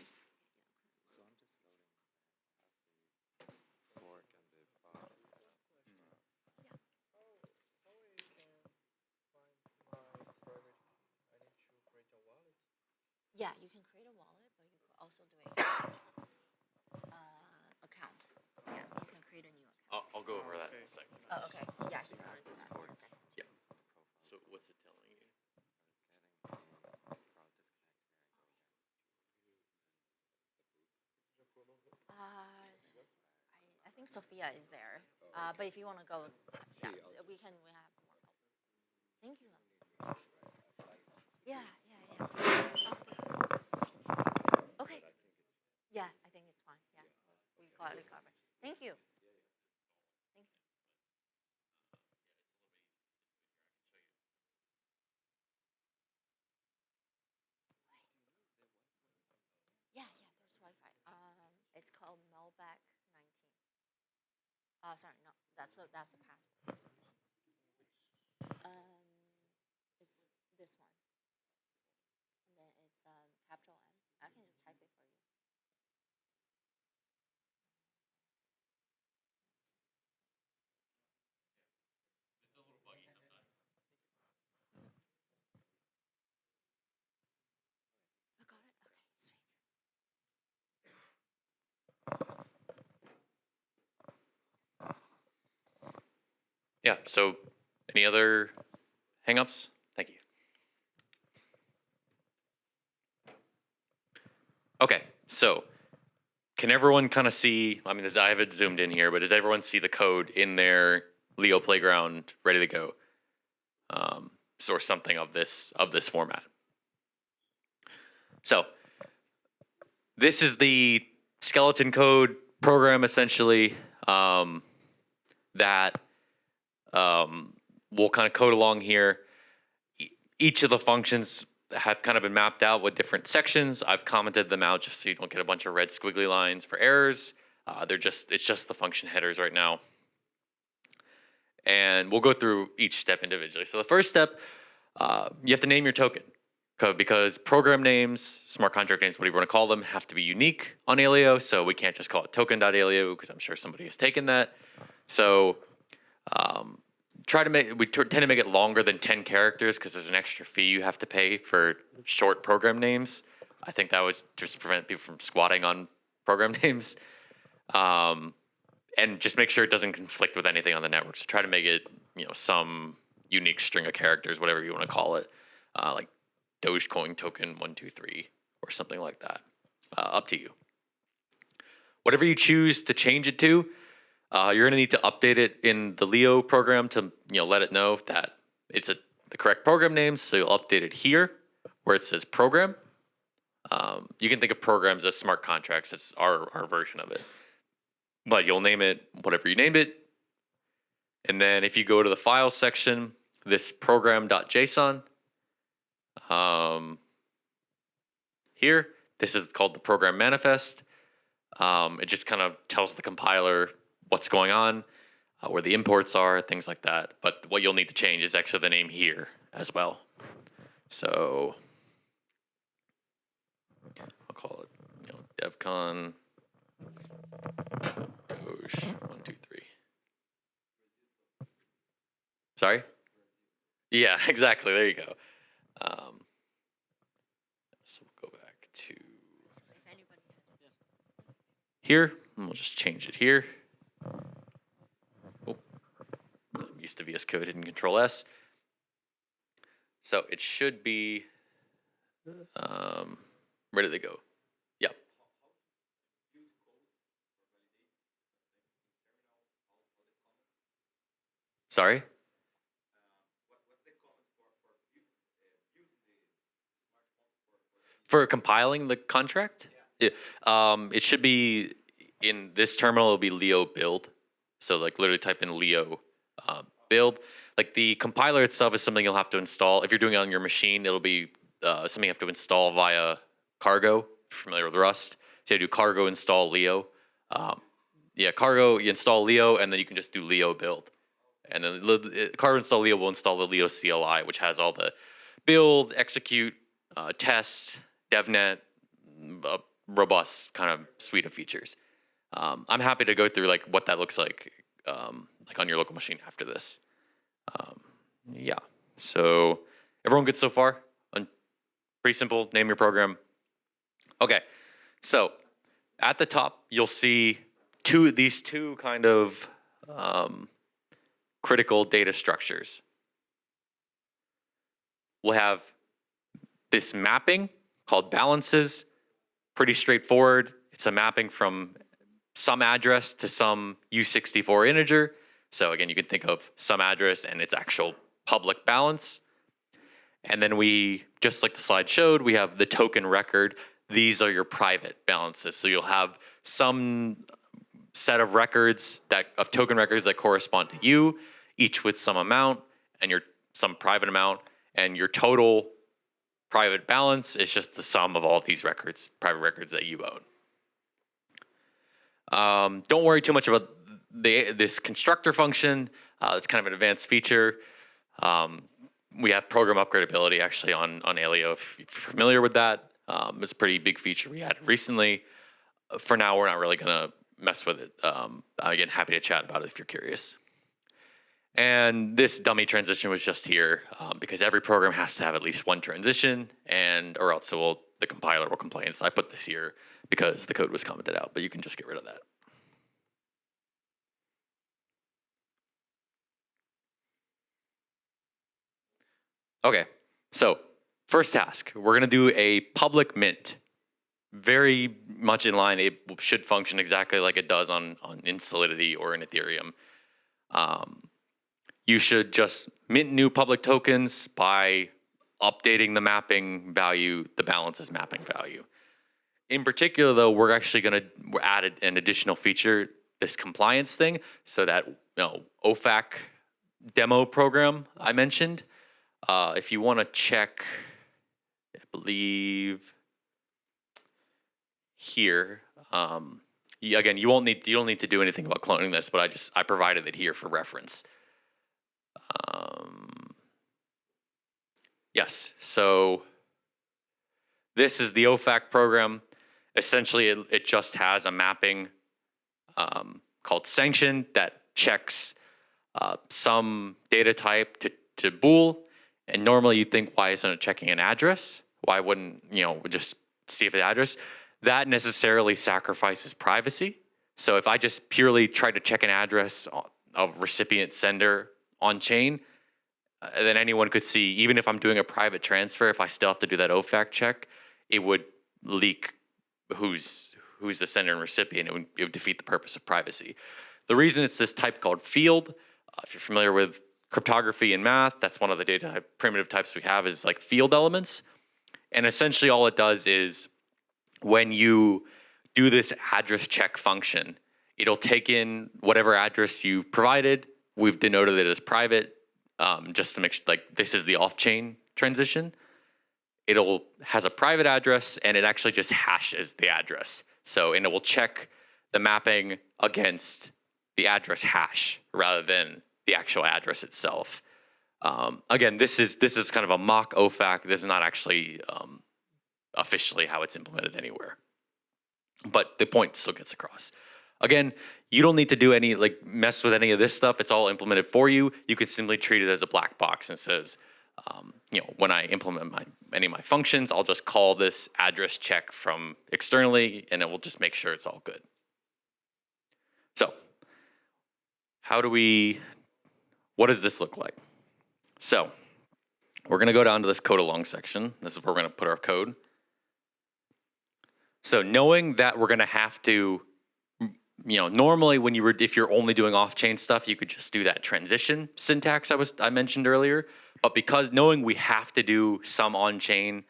E: yeah, you can create a wallet, but you could also do a account. Yeah, you can create a new account.
A: I'll go over that in a second.
E: Oh, okay. Yeah, he's gonna do that in a second.
A: Yeah. So what's it telling you?
E: I think Sophia is there. But if you want to go, yeah, we have more help. Thank you. Yeah. Sounds good. Okay. Yeah, I think it's fine. Yeah, we got it covered. Thank you. Thank you. Yeah, there's Wi-Fi. It's called Melback 19. Sorry, no, that's the password. It's this one, and then it's capital M. I can just type it for you. I got it. Okay, sweet.
A: Yeah, so any other hangups? Thank you. Okay, so can everyone kind of see, I mean, I have it zoomed in here, but does everyone see the code in their Leo playground ready to go? Or something of this format. So this is the skeleton code program essentially that we'll kind of code along here. Each of the functions have kind of been mapped out with different sections. I've commented them out just so you don't get a bunch of red squiggly lines for errors. It's just the function headers right now. And we'll go through each step individually. So the first step, you have to name your token. Because program names, smart contract names, whatever you want to call them, have to be unique on Aleo. So we can't just call it token.aleo because I'm sure somebody has taken that. So we tend to make it longer than 10 characters because there's an extra fee you have to pay for short program names. I think that was just to prevent people from squatting on program names. And just make sure it doesn't conflict with anything on the network. So try to make it, some unique string of characters, whatever you want to call it, like Dogecoin token 123 or something like that. Up to you. Whatever you choose to change it to, you're going to need to update it in the Leo program to let it know that it's the correct program name. So you'll update it here where it says program. You can think of programs as smart contracts. It's our version of it. But you'll name it whatever you named it. And then if you go to the files section, this program.json, here, This is called the program manifest. It just kind of tells the compiler what's going on, where the imports are, things like that. But what you'll need to change is actually the name here as well. So I'll call it, DevCon Doge 1, 2, 3. Sorry? Yeah, exactly. There you go. So we'll go back to here, and we'll just change it here. Oh, I'm used to VS Code, hidden Control S. So it should be, where did they go? Yep. Sorry? For compiling the contract? Yeah. It should be in this terminal, it'll be Leo build. So like literally type in Leo build. Like the compiler itself is something you'll have to install. If you're doing it on your machine, it'll be something you have to install via Cargo, if you're familiar with Rust. So you do Cargo install Leo. Yeah, Cargo, you install Leo, and then you can just do Leo build. And then Cargo install Leo will install the Leo CLI, which has all the build, execute, test, DevNet, robust kind of suite of features. I'm happy to go through like what that looks like on your local machine after this. Yeah, so everyone good so far? Pretty simple, name your program. Okay, so at the top, you'll see these two kind of critical data structures. We'll have this mapping called balances, pretty straightforward. It's a mapping from some address to some U64 integer. So again, you can think of some address and its actual public balance. And then we, just like the slide showed, we have the token record. These are your private balances. So you'll have some set of records of token records that correspond to you, each with some amount and some private amount, and your total private balance is just the sum of all these records, private records that you own. Don't worry too much about this constructor function. It's kind of an advanced feature. We have program upgradability actually on Aleo, if you're familiar with that. It's a pretty big feature we added recently. For now, we're not really going to mess with it. Again, happy to chat about it if you're curious. And this dummy transition was just here because every program has to have at least one transition, or else the compiler will complain. So I put this here because the code was commented out, but you can just get rid of that. Okay, so first task, we're gonna do a public mint. Very much in line, it should function exactly like it does in Solidity or in Ethereum. You should just mint new public tokens by updating the mapping value, the balances mapping value. In particular, though, we're added an additional feature, this compliance thing, so that OFAC demo program I mentioned. If you want to check, I believe here. Again, you don't need to do anything about cloning this, but I provided it here for reference. Yes, so this is the OFAC program. Essentially, it just has a mapping called sanction that checks some data type to bool. And normally you think, why isn't it checking an address? Why wouldn't, just see if the address? That necessarily sacrifices privacy. So if I just purely try to check an address of recipient sender on chain, then anyone could see, even if I'm doing a private transfer, if I still have to do that OFAC check, it would leak who's the sender and recipient. It would defeat the purpose of privacy. The reason it's this type called field, if you're familiar with cryptography and math, that's one of the data type, primitive types we have is like field elements. And essentially all it does is when you do this address check function, it'll take in whatever address you provided. We've denoted it as private, just to make sure, like, this is the off-chain transition. it'll has a private address and it actually just hashes the address. So, and it will check the mapping against the address hash rather than the actual address itself. Again, this is kind of a mock OFAC. This is not actually officially how it's implemented anywhere, but the point still gets across. Again, you don't need to do any mess with any of this stuff. It's all implemented for you. You could simply treat it as a black box and says, when I implement any of my functions, I'll just call this address check from externally, and it will just make sure it's all good. So, what does this look like? So, we're going to go down to this code along section. This is where we're going to put our code. So, knowing that we're going to have to, normally if you're only doing off-chain stuff, you could just do that transition syntax I mentioned earlier. But knowing we have to do some on-chain,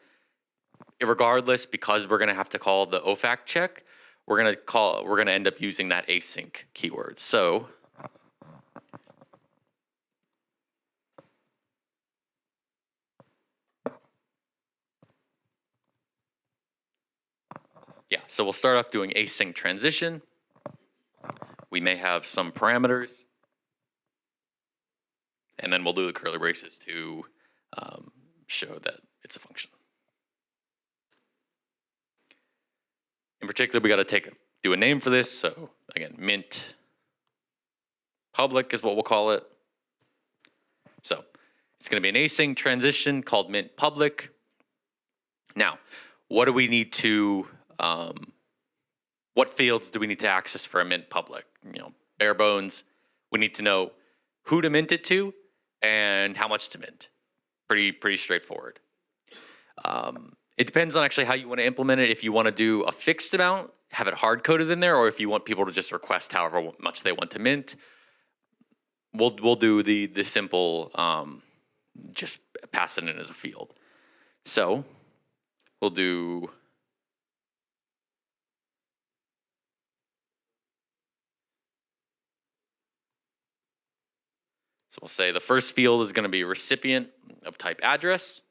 A: regardless, because we're going to have to call the OFAC check, we're going to end up using that async keyword. So so we'll start off doing async transition. We may have some parameters, and then we'll do the curly braces to show that it's a function. In particular, we got to do a name for this. So again, mint public is what we'll call it. So it's going to be an async transition called mint public. Now, what do we need to what fields do we need to access for a mint public? Bare bones. We need to know who to mint it to and how much to mint. Pretty straightforward. It depends on actually how you want to implement it. If you want to do a fixed amount, have it hard coded in there, or if you want people to just request however much they want to mint, we'll do the simple just pass it in as a field. So we'll do. So we'll say the first field is going to be recipient of type address.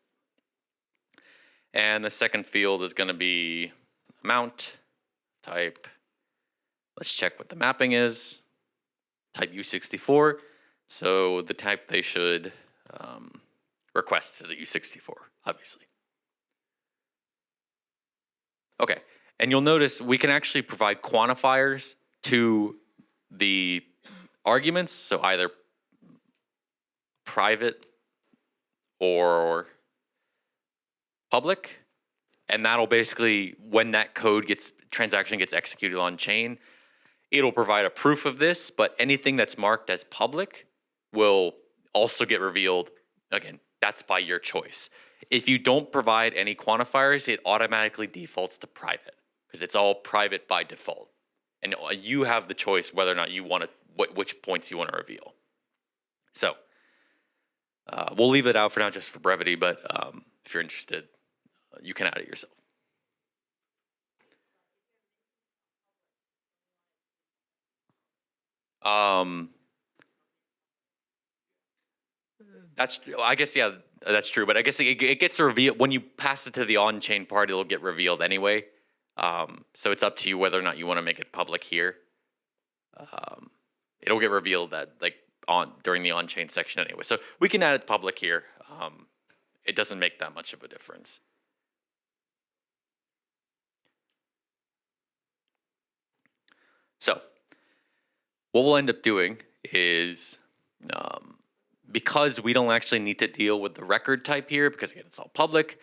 A: And the second field is going to be amount type. Let's check what the mapping is. Type U64. So the type they should request is a U64, obviously. Okay, and you'll notice we can actually provide quantifiers to the arguments. So either private or public, and that'll basically, when that transaction gets executed on chain, it'll provide a proof of this, but anything that's marked as public will also get revealed. Again, that's by your choice. If you don't provide any quantifiers, it automatically defaults to private because it's all private by default. And you have the choice whether or not you want to, which points you want to reveal. So we'll leave it out for now just for brevity, but if you're interested, you can add it yourself. I guess, yeah, that's true. But I guess it gets revealed when you pass it to the on-chain part. It'll get revealed anyway. So it's up to you whether or not you want to make it public here. It'll get revealed during the on-chain section anyway. So we can add it public here. It doesn't make that much of a difference. So what we'll end up doing is, because we don't actually need to deal with the record type here, because again, it's all public,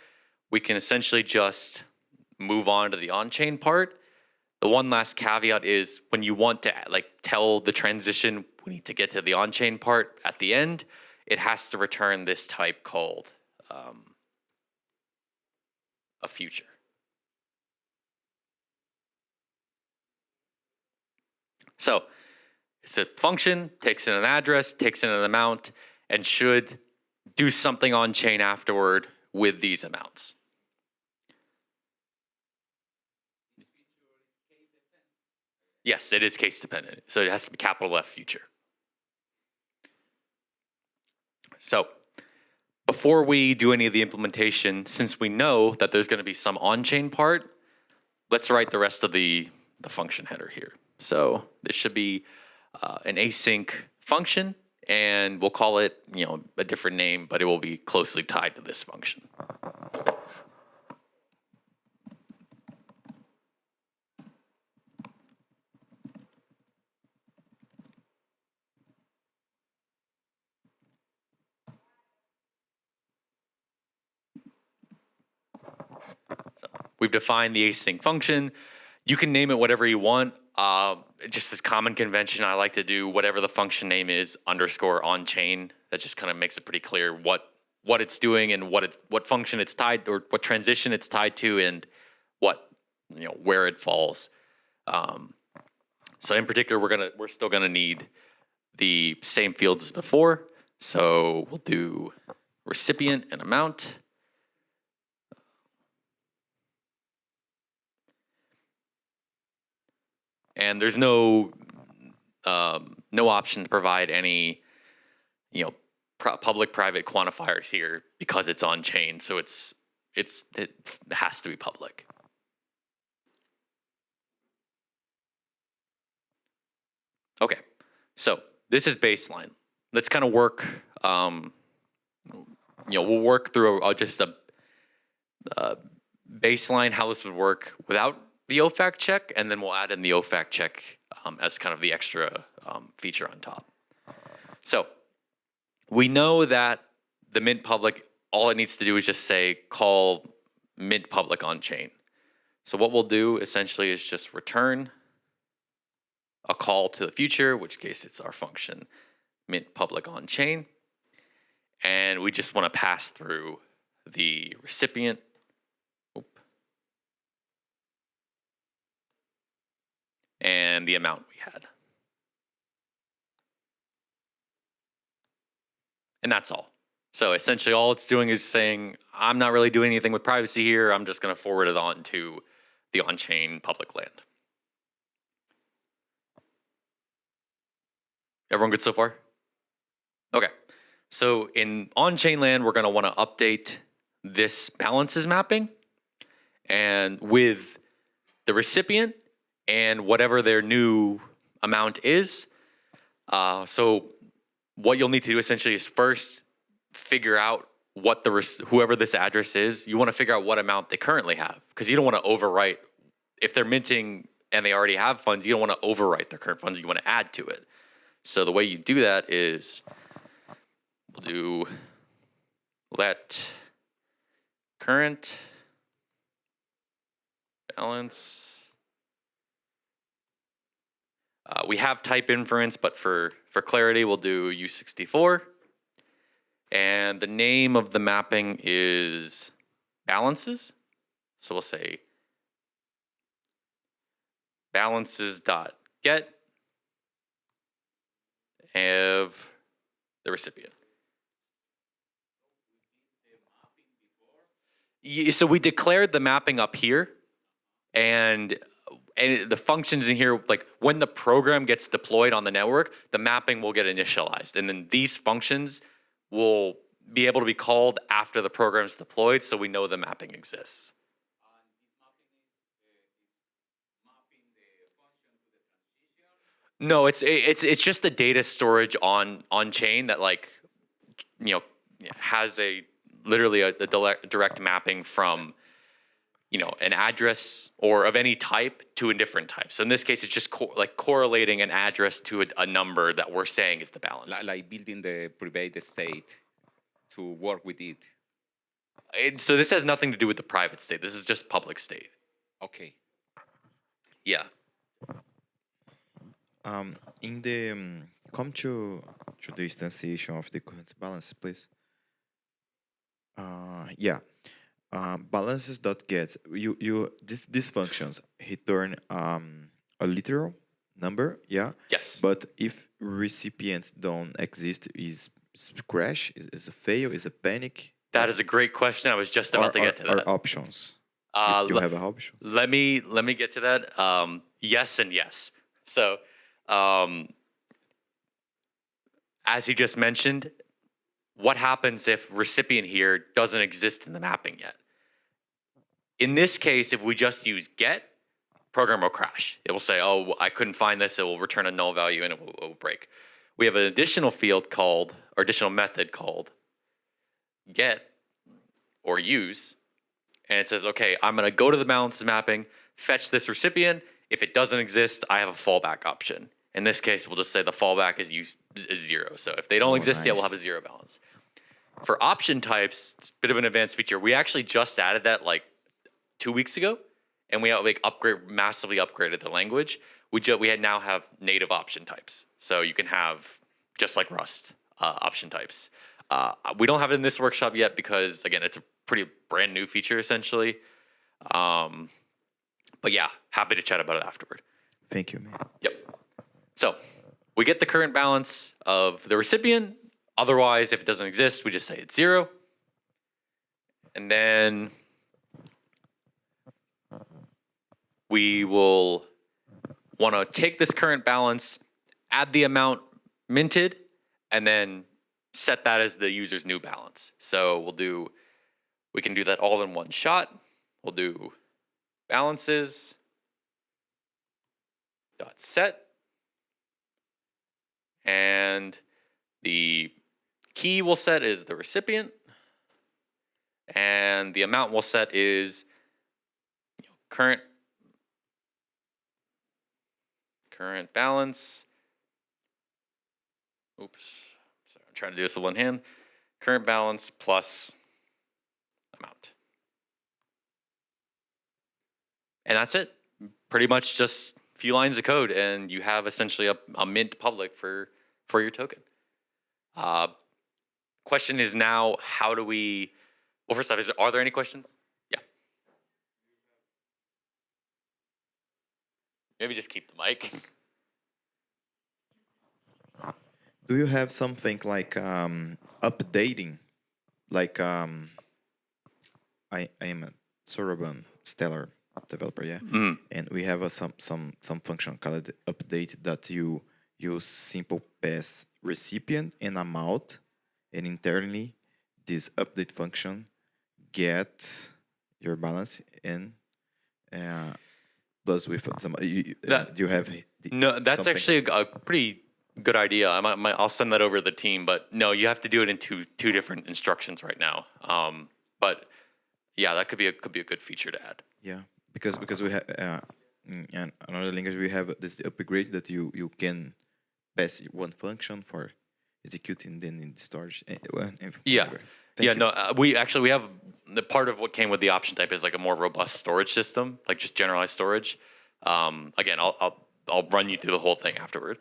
A: we can essentially just move on to the on-chain part. The one last caveat is when you want to tell the transition we need to get to the on-chain part at the end, it has to return this type called a future. So it's a function, takes in an address, takes in an amount, and should do something on chain afterward with these amounts. Yes, it is case dependent. So it has to be capital F future. So before we do any of the implementation, since we know that there's going to be some on-chain part, let's write the rest of the function header here. So this should be an async function, and we'll call it, a different name, but it will be closely tied to this function. We've defined the async function. You can name it whatever you want. Just as common convention, I like to do whatever the function name is _ on chain. That just kind of makes it pretty clear what it's doing and what function it's tied, or what transition it's tied to, and where it falls. So in particular, we're still gonna need the same fields as before. So we'll do recipient and amount. And there's no option to provide any, public-private quantifiers here because it's on chain. So it has to be public. Okay, so this is baseline. Let's kind of work. We'll work through just a baseline how this would work without the OFAC check, and then we'll add in the OFAC check as kind of the extra feature on top. So we know that the mint public, all it needs to do is just say call mint public on chain. So what we'll do essentially is just return a call to the future, in which case it's our function mint public on chain, and we just want to pass through the recipient. And the amount we had. And that's all. So essentially all it's doing is saying, I'm not really doing anything with privacy here. I'm just going to forward it on to the on-chain public land. Everyone good so far? Okay. So in on-chain land, we're going to want to update this balances mapping. And with the recipient, and whatever their new amount is. So what you'll need to do essentially is first figure out what whoever this address is, you want to figure out what amount they currently have, because you don't want to overwrite. If they're minting and they already have funds, you don't want to overwrite their current funds. You want to add to it. So the way you do that is we'll do let current balance. We have type inference, but for clarity, we'll do U64. And the name of the mapping is balances. So we'll say balances.get of the recipient. So we declared the mapping up here, and the functions in here, like when the program gets deployed on the network, the mapping will get initialized. And then these functions will be able to be called after the program is deployed, so we know the mapping exists. No, it's just a data storage on chain that has literally a direct mapping from an address or of any type to a different type. So in this case, it's just correlating an address to a number that we're saying is the balance.
B: Like building the private state to work with it.
A: So this has nothing to do with the private state. This is just public state.
B: Okay.
A: Yeah.
C: In the come to the instantiation of the current balance, please. Balances.get, these functions return a literal number, yeah?
A: Yes.
C: But if recipients don't exist, is crash, is a fail, is a panic?
A: That is a great question. I was just about to get to that.
C: Or options? You have an option?
A: Let me get to that. Yes and yes. So, as he just mentioned, what happens if recipient here doesn't exist in the mapping yet? In this case, if we just use get, program will crash. It will say, oh, I couldn't find this. It will return a null value and it will break. We have an additional field called, or additional method called get or use. And it says, okay, I'm going to go to the balances mapping, fetch this recipient. If it doesn't exist, I have a fallback option. In this case, we'll just say the fallback is 0. So if they don't exist yet, we'll have a 0 balance. For option types, it's a bit of an advanced feature. We actually just added that like 2 weeks ago, and we massively upgraded the language. We now have native option types. So you can have, just like Rust, option types. We don't have it in this workshop yet because, again, it's a pretty brand new feature essentially. But yeah, happy to chat about it afterward.
C: Thank you, man.
A: Yep. So we get the current balance of the recipient. Otherwise, if it doesn't exist, we just say it's 0. And then we will want to take this current balance, add the amount minted, and then set that as the user's new balance. So we can do that all in one shot. We'll do balances dot set, and the key we'll set is the recipient, and the amount we'll set is current balance. Oops, sorry, I'm trying to do this with one hand. Current balance plus amount. And that's it. Pretty much just a few lines of code, and you have essentially a mint public for your token. Question is now, how do we, well, first off, are there any questions? Yeah. Maybe just keep the mic.
C: Do you have something like updating? Like I am a Soroban Stellar developer, yeah, and we have some function called update that you use simple pass recipient and amount, and internally this update function get your balance and plus with some do you have
A: No, that's
C: something?
A: actually a pretty good idea. I'll send that over to the team, but no, you have to do it in two different instructions right now. But yeah, that could be a good feature to add.
C: Yeah, because we have in another language we have this upgrade that you can pass one function for executing then in storage.
A: Yeah.
C: Thank
A: Yeah,
C: you.
A: no, we have the part of what came with the option type is like a more robust storage system, like just generalized storage. Again, I'll run you through the whole thing afterward.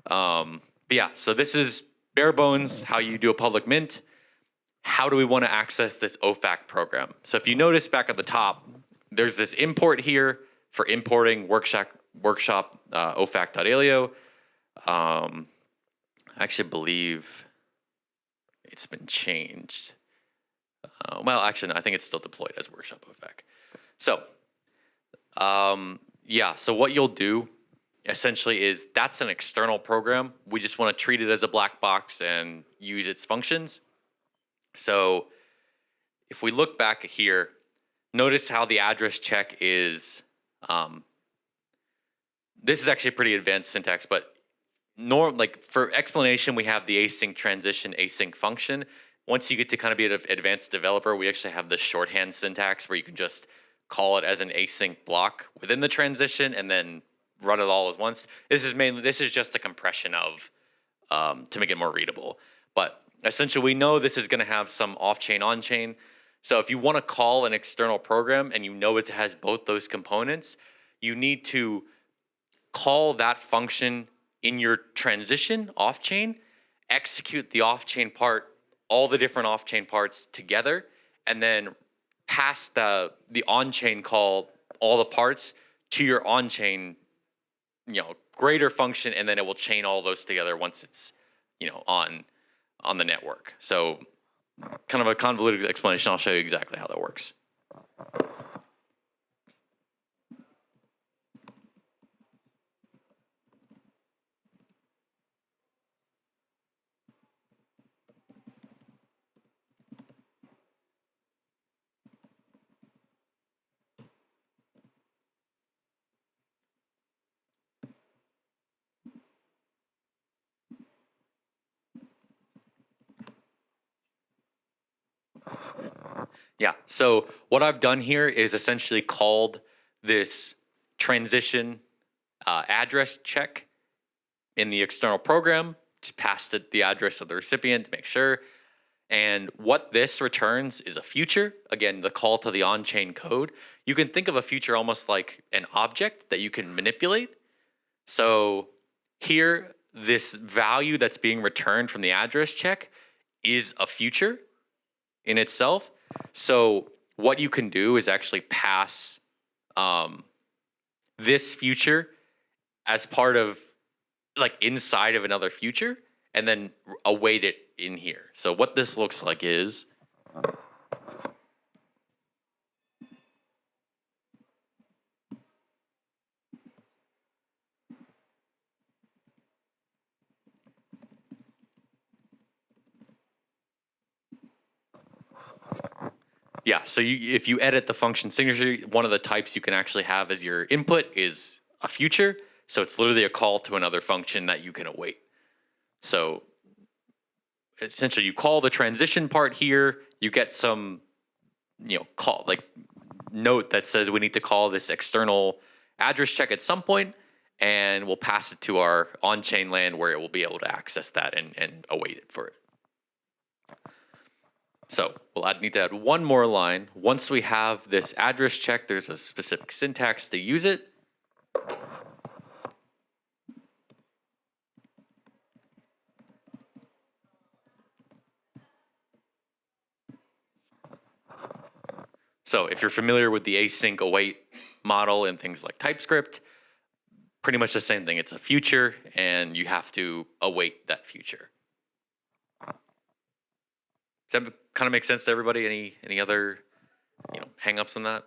A: But yeah, so this is bare bones how you do a public mint. How do we want to access this OFAC program? So if you notice back at the top, there's this import here for importing workshop OFAC.aleo. I actually believe it's been changed. Well, actually, no, I think it's still deployed as workshop OFAC. So, yeah, so what you'll do essentially is that's an external program. We just want to treat it as a black box and use its functions. So if we look back here, notice how the address check is, this is actually pretty advanced syntax, but like for explanation, we have the async transition async function. Once you get to kind of be an advanced developer, we actually have the shorthand syntax where you can just call it as an async block within the transition and then run it all as once. This is just a compression of to make it more readable. But essentially, we know this is going to have some off-chain, on-chain. So if you want to call an external program and you know it has both those components, you need to call that function in your transition off-chain, execute the off-chain part, all the different off-chain parts together, and then pass the on-chain call, all the parts, to your on-chain, greater function, and then it will chain all those together once it's, on the network. So kind of a convoluted explanation. I'll show you exactly how that works. Yeah, so what I've done here is essentially called this transition address check in the external program, just passed it the address of the recipient to make sure. And what this returns is a future. Again, the call to the on-chain code. You can think of a future almost like an object that you can manipulate. So here, this value that's being returned from the address check is a future in itself. So what you can do is actually pass this future as part of, like, inside of another future, and then await it in here. So what this looks like is yeah, so if you edit the function signature, one of the types you can actually have as your input is a future. So it's literally a call to another function that you can await. So essentially you call the transition part here, you get some, call, like, note that says we need to call this external address check at some point, and we'll pass it to our on-chain land where it will be able to access that and await it for it. So we'll need to add one more line. Once we have this address check, there's a specific syntax to use it. So if you're familiar with the async await model and things like TypeScript, pretty much the same thing. It's a future, and you have to await that future. Does that kind of make sense to everybody? Any other hang-ups on that?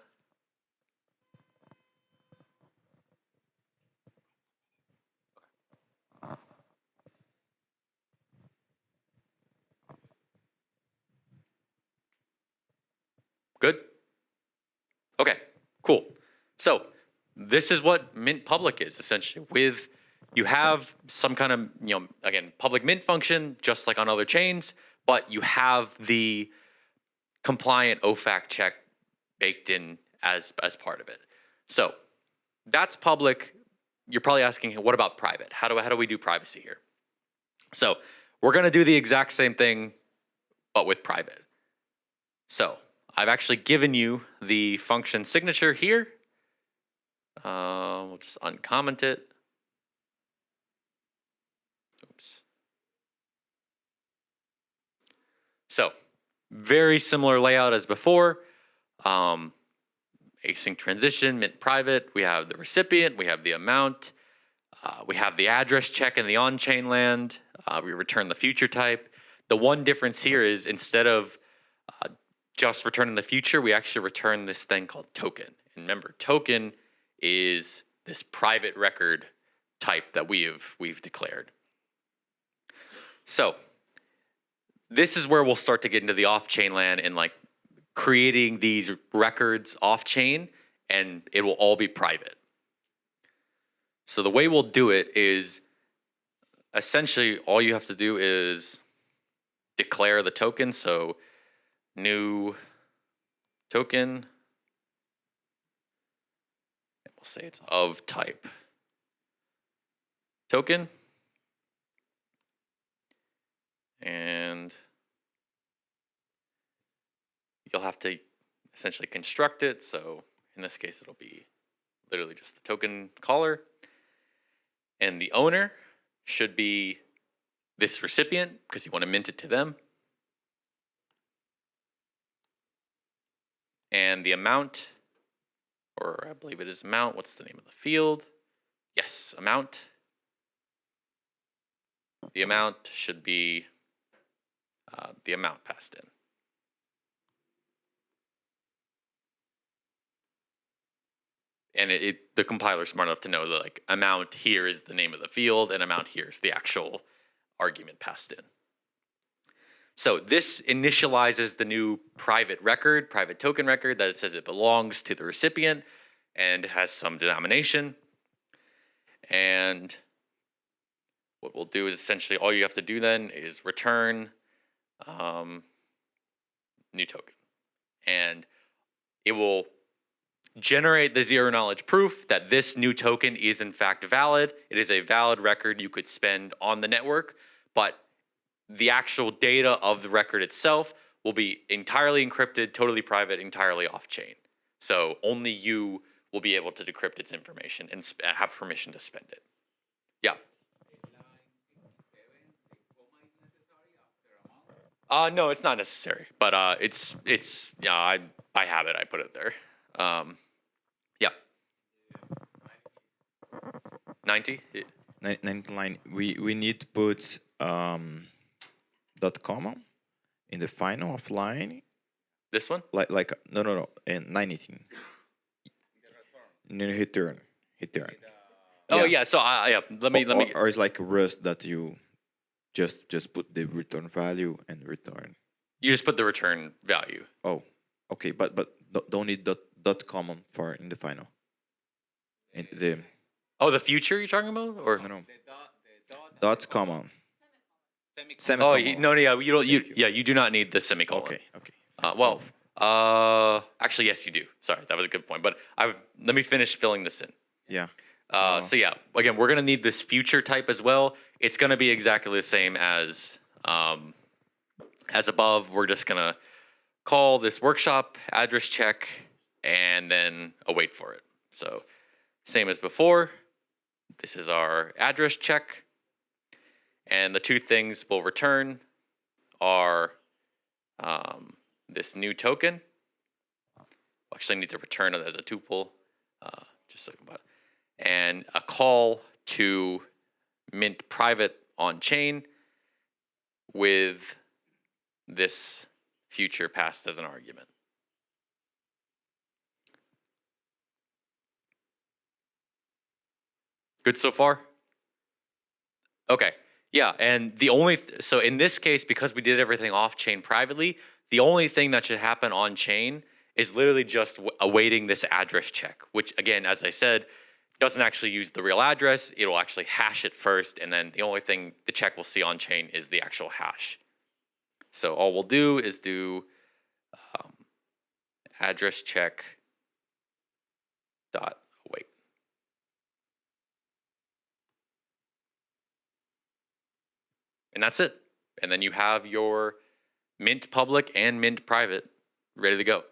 A: Good? Okay, cool. So this is what Mint Public is essentially. You have some kind of, again, public mint function, just like on other chains, but you have the compliant OFAC check baked in as part of it. So that's public. You're probably asking, what about private? How do we do privacy here? So we're going to do the exact same thing, but with private. So I've actually given you the function signature here. We'll just uncomment it. Oops. So very similar layout as before. Async transition, mint private. We have the recipient. We have the amount. We have the address check in the on-chain land. We return the future type. The one difference here is instead of just returning the future, we actually return this thing called token. And remember, token is this private record type that we've declared. So this is where we'll start to get into the off-chain land and like creating these records off-chain, and it will all be private. So the way we'll do it is essentially all you have to do is declare the token. So new token, and we'll say it's of type token, and you'll have to essentially construct it. So in this case, it'll be literally just the token caller, and the owner should be this recipient because you want to mint it to them. And the amount, or I believe it is amount, what's the name of the field? Yes, amount. The amount should be the amount passed in. And the compiler's smart enough to know that like amount here is the name of the field and amount here is the actual argument passed in. So this initializes the new private record, private token record, that it says it belongs to the recipient and has some denomination. And what we'll do is essentially all you have to do then is return new token. And it will generate the zero knowledge proof that this new token is in fact valid. It is a valid record you could spend on the network, but the actual data of the record itself will be entirely encrypted, totally private, entirely off chain. So only you will be able to decrypt its information and have permission to spend it. Yeah. No, it's not necessary, but it's yeah, I have it. I put it there. Yeah. 90.
C: Ninth line. We need to put dot comma in the final of line.
A: This one.
C: Like no, and 19. No, return.
A: Oh yeah. So yeah. Let me.
C: Or it's like Rust that you just put the return value and return.
A: You just put the return value.
C: Oh, okay, but don't need dot comma for in the final. In the
A: the future you're talking about, or
C: no. Dot comma.
A: Oh,
C: Semicolon.
A: no, yeah, you do not need the semicolon.
C: Okay.
A: Actually, yes, you do. Sorry, that was a good point. But let me finish filling this in.
C: Yeah.
A: So yeah, again, we're gonna need this future type as well. It's gonna be exactly the same as above. We're just gonna call this workshop address check and then await for it. So same as before. This is our address check, and the two things we'll return are this new token. We'll actually need to return it as a tuple, just so about it. And a call to mint private on chain with this future passed as an argument. Good so far? Okay. Yeah, and the only so in this case, because we did everything off chain privately, the only thing that should happen on chain is literally just awaiting this address check, which again, as I said, doesn't actually use the real address. It will actually hash it first, and then the only thing the check will see on chain is the actual hash. So all we'll do is do address check dot await. And that's it. And then you have your mint public and mint private ready to go.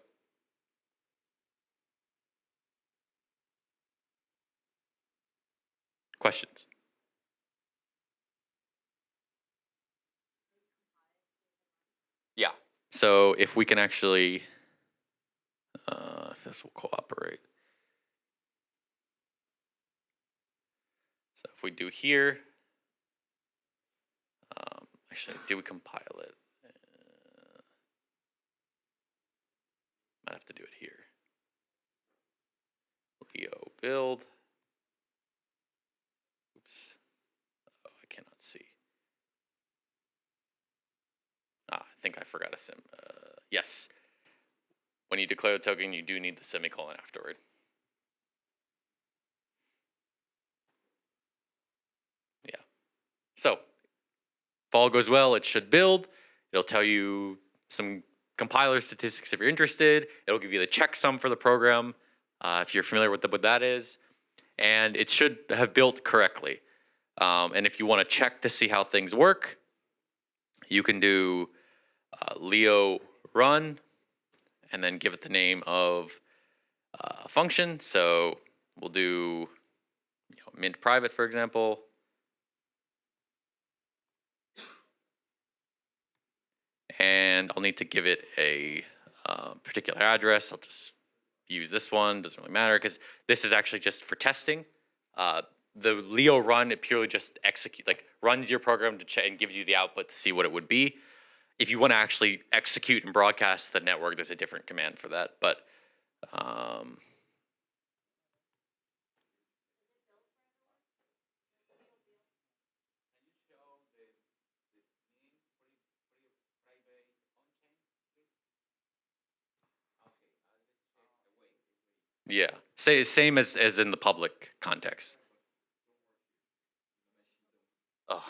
A: Questions? Yeah. So if we can actually, if this will cooperate. So if we do here, actually, do we compile it? Might have to do it here. Leo build. Oops. Oh, I cannot see. I think I forgot a yes. When you declare the token, you do need the semicolon afterward. Yeah. So, if all goes well, it should build. It'll tell you some compiler statistics if you're interested. It'll give you the checksum for the program if you're familiar with what that is. And it should have built correctly. And if you want to check to see how things work, you can do Leo run and then give it the name of a function. So we'll do mint private, for example. And I'll need to give it a particular address. I'll just use this one. Doesn't really matter because this is actually just for testing. The Leo run, it purely just runs your program to check and gives you the output to see what it would be. If you want to actually execute and broadcast the network, there's a different command for that. But yeah, same as in the public context. Oh.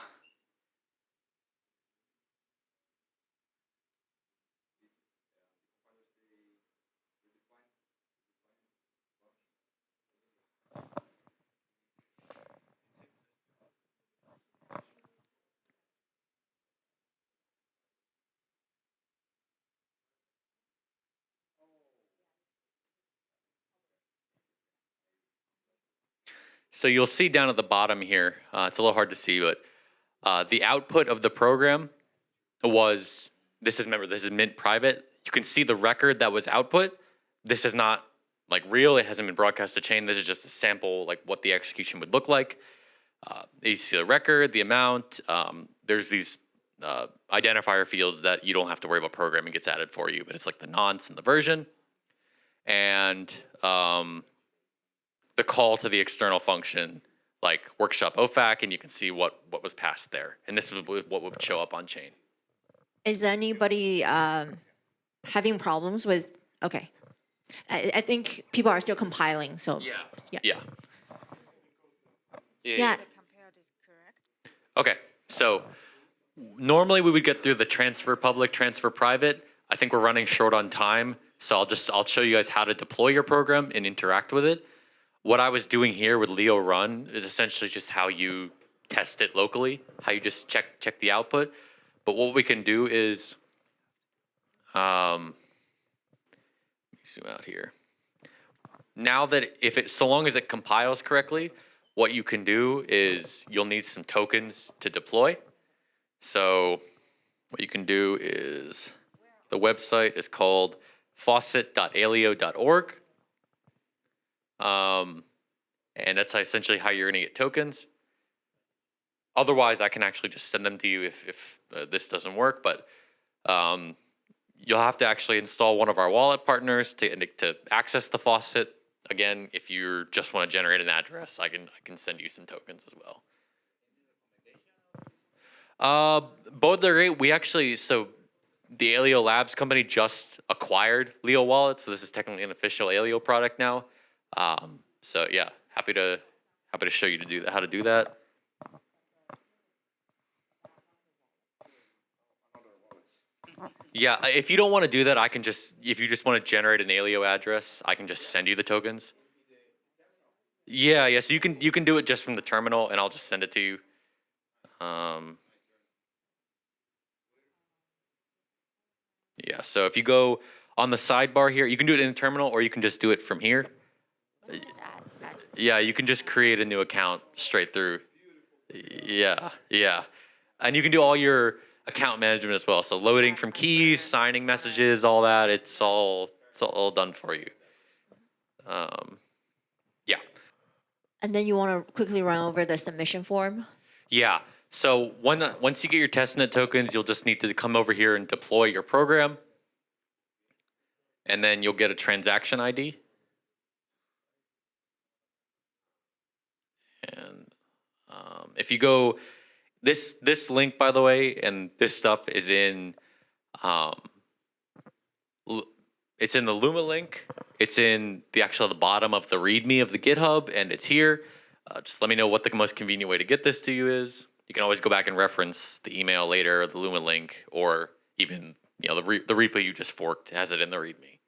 A: So you'll see down at the bottom here, it's a little hard to see, but the output of the program was, this is mint private. You can see the record that was output. This is not like real. It hasn't been broadcast to chain. This is just a sample, like what the execution would look like. You see the record, the amount. There's these identifier fields that you don't have to worry about programming, gets added for you, but it's like the nonce and the version. And the call to the external function, like workshop OFAC, and you can see what was passed there. And this is what would show up on chain.
E: Is anybody having problems with, okay. I think people are still compiling, so.
A: Yeah.
E: Yeah.
H: Compared is correct.
A: Okay, so normally we would get through the transfer public, transfer private. I think we're running short on time, so I'll show you guys how to deploy your program and interact with it. What I was doing here with Leo Run is essentially just how you test it locally, how you just check the output. But what we can do is, let me zoom out here. Now that so long as it compiles correctly, what you can do is you'll need some tokens to deploy. So what you can do is, the website is called faucet.aleo.org. And that's essentially how you're gonna get tokens. Otherwise, I can actually just send them to you if this doesn't work, but you'll have to actually install one of our wallet partners to access the faucet. Again, if you just want to generate an address, I can send you some tokens as well. Both are great. We actually, so the Aleo Labs company just acquired Leo Wallet, so this is technically an official Aleo product now. So yeah, happy to show you how to do that. Yeah, if you don't want to do that, if you just want to generate an Aleo address, I can just send you the tokens. Yeah, so you can do it just from the terminal, and I'll just send it to you. Yeah, so if you go on the sidebar here, you can do it in the terminal, or you can just do it from here. Yeah, you can just create a new account straight through. Yeah. And you can do all your account management as well. So loading from keys, signing messages, all that, it's all done for you. Yeah.
E: And then you want to quickly run over the submission form?
A: Yeah. So once you get your testnet tokens, you'll just need to come over here and deploy your program. And then you'll get a transaction ID. And if you go, this link, by the way, and this stuff is in, it's in the Luma link. It's in the bottom of the README of the GitHub, and it's here. Just let me know what the most convenient way to get this to you is. You can always go back and reference the email later, or the Luma link, or even the repo you just forked has it in the README.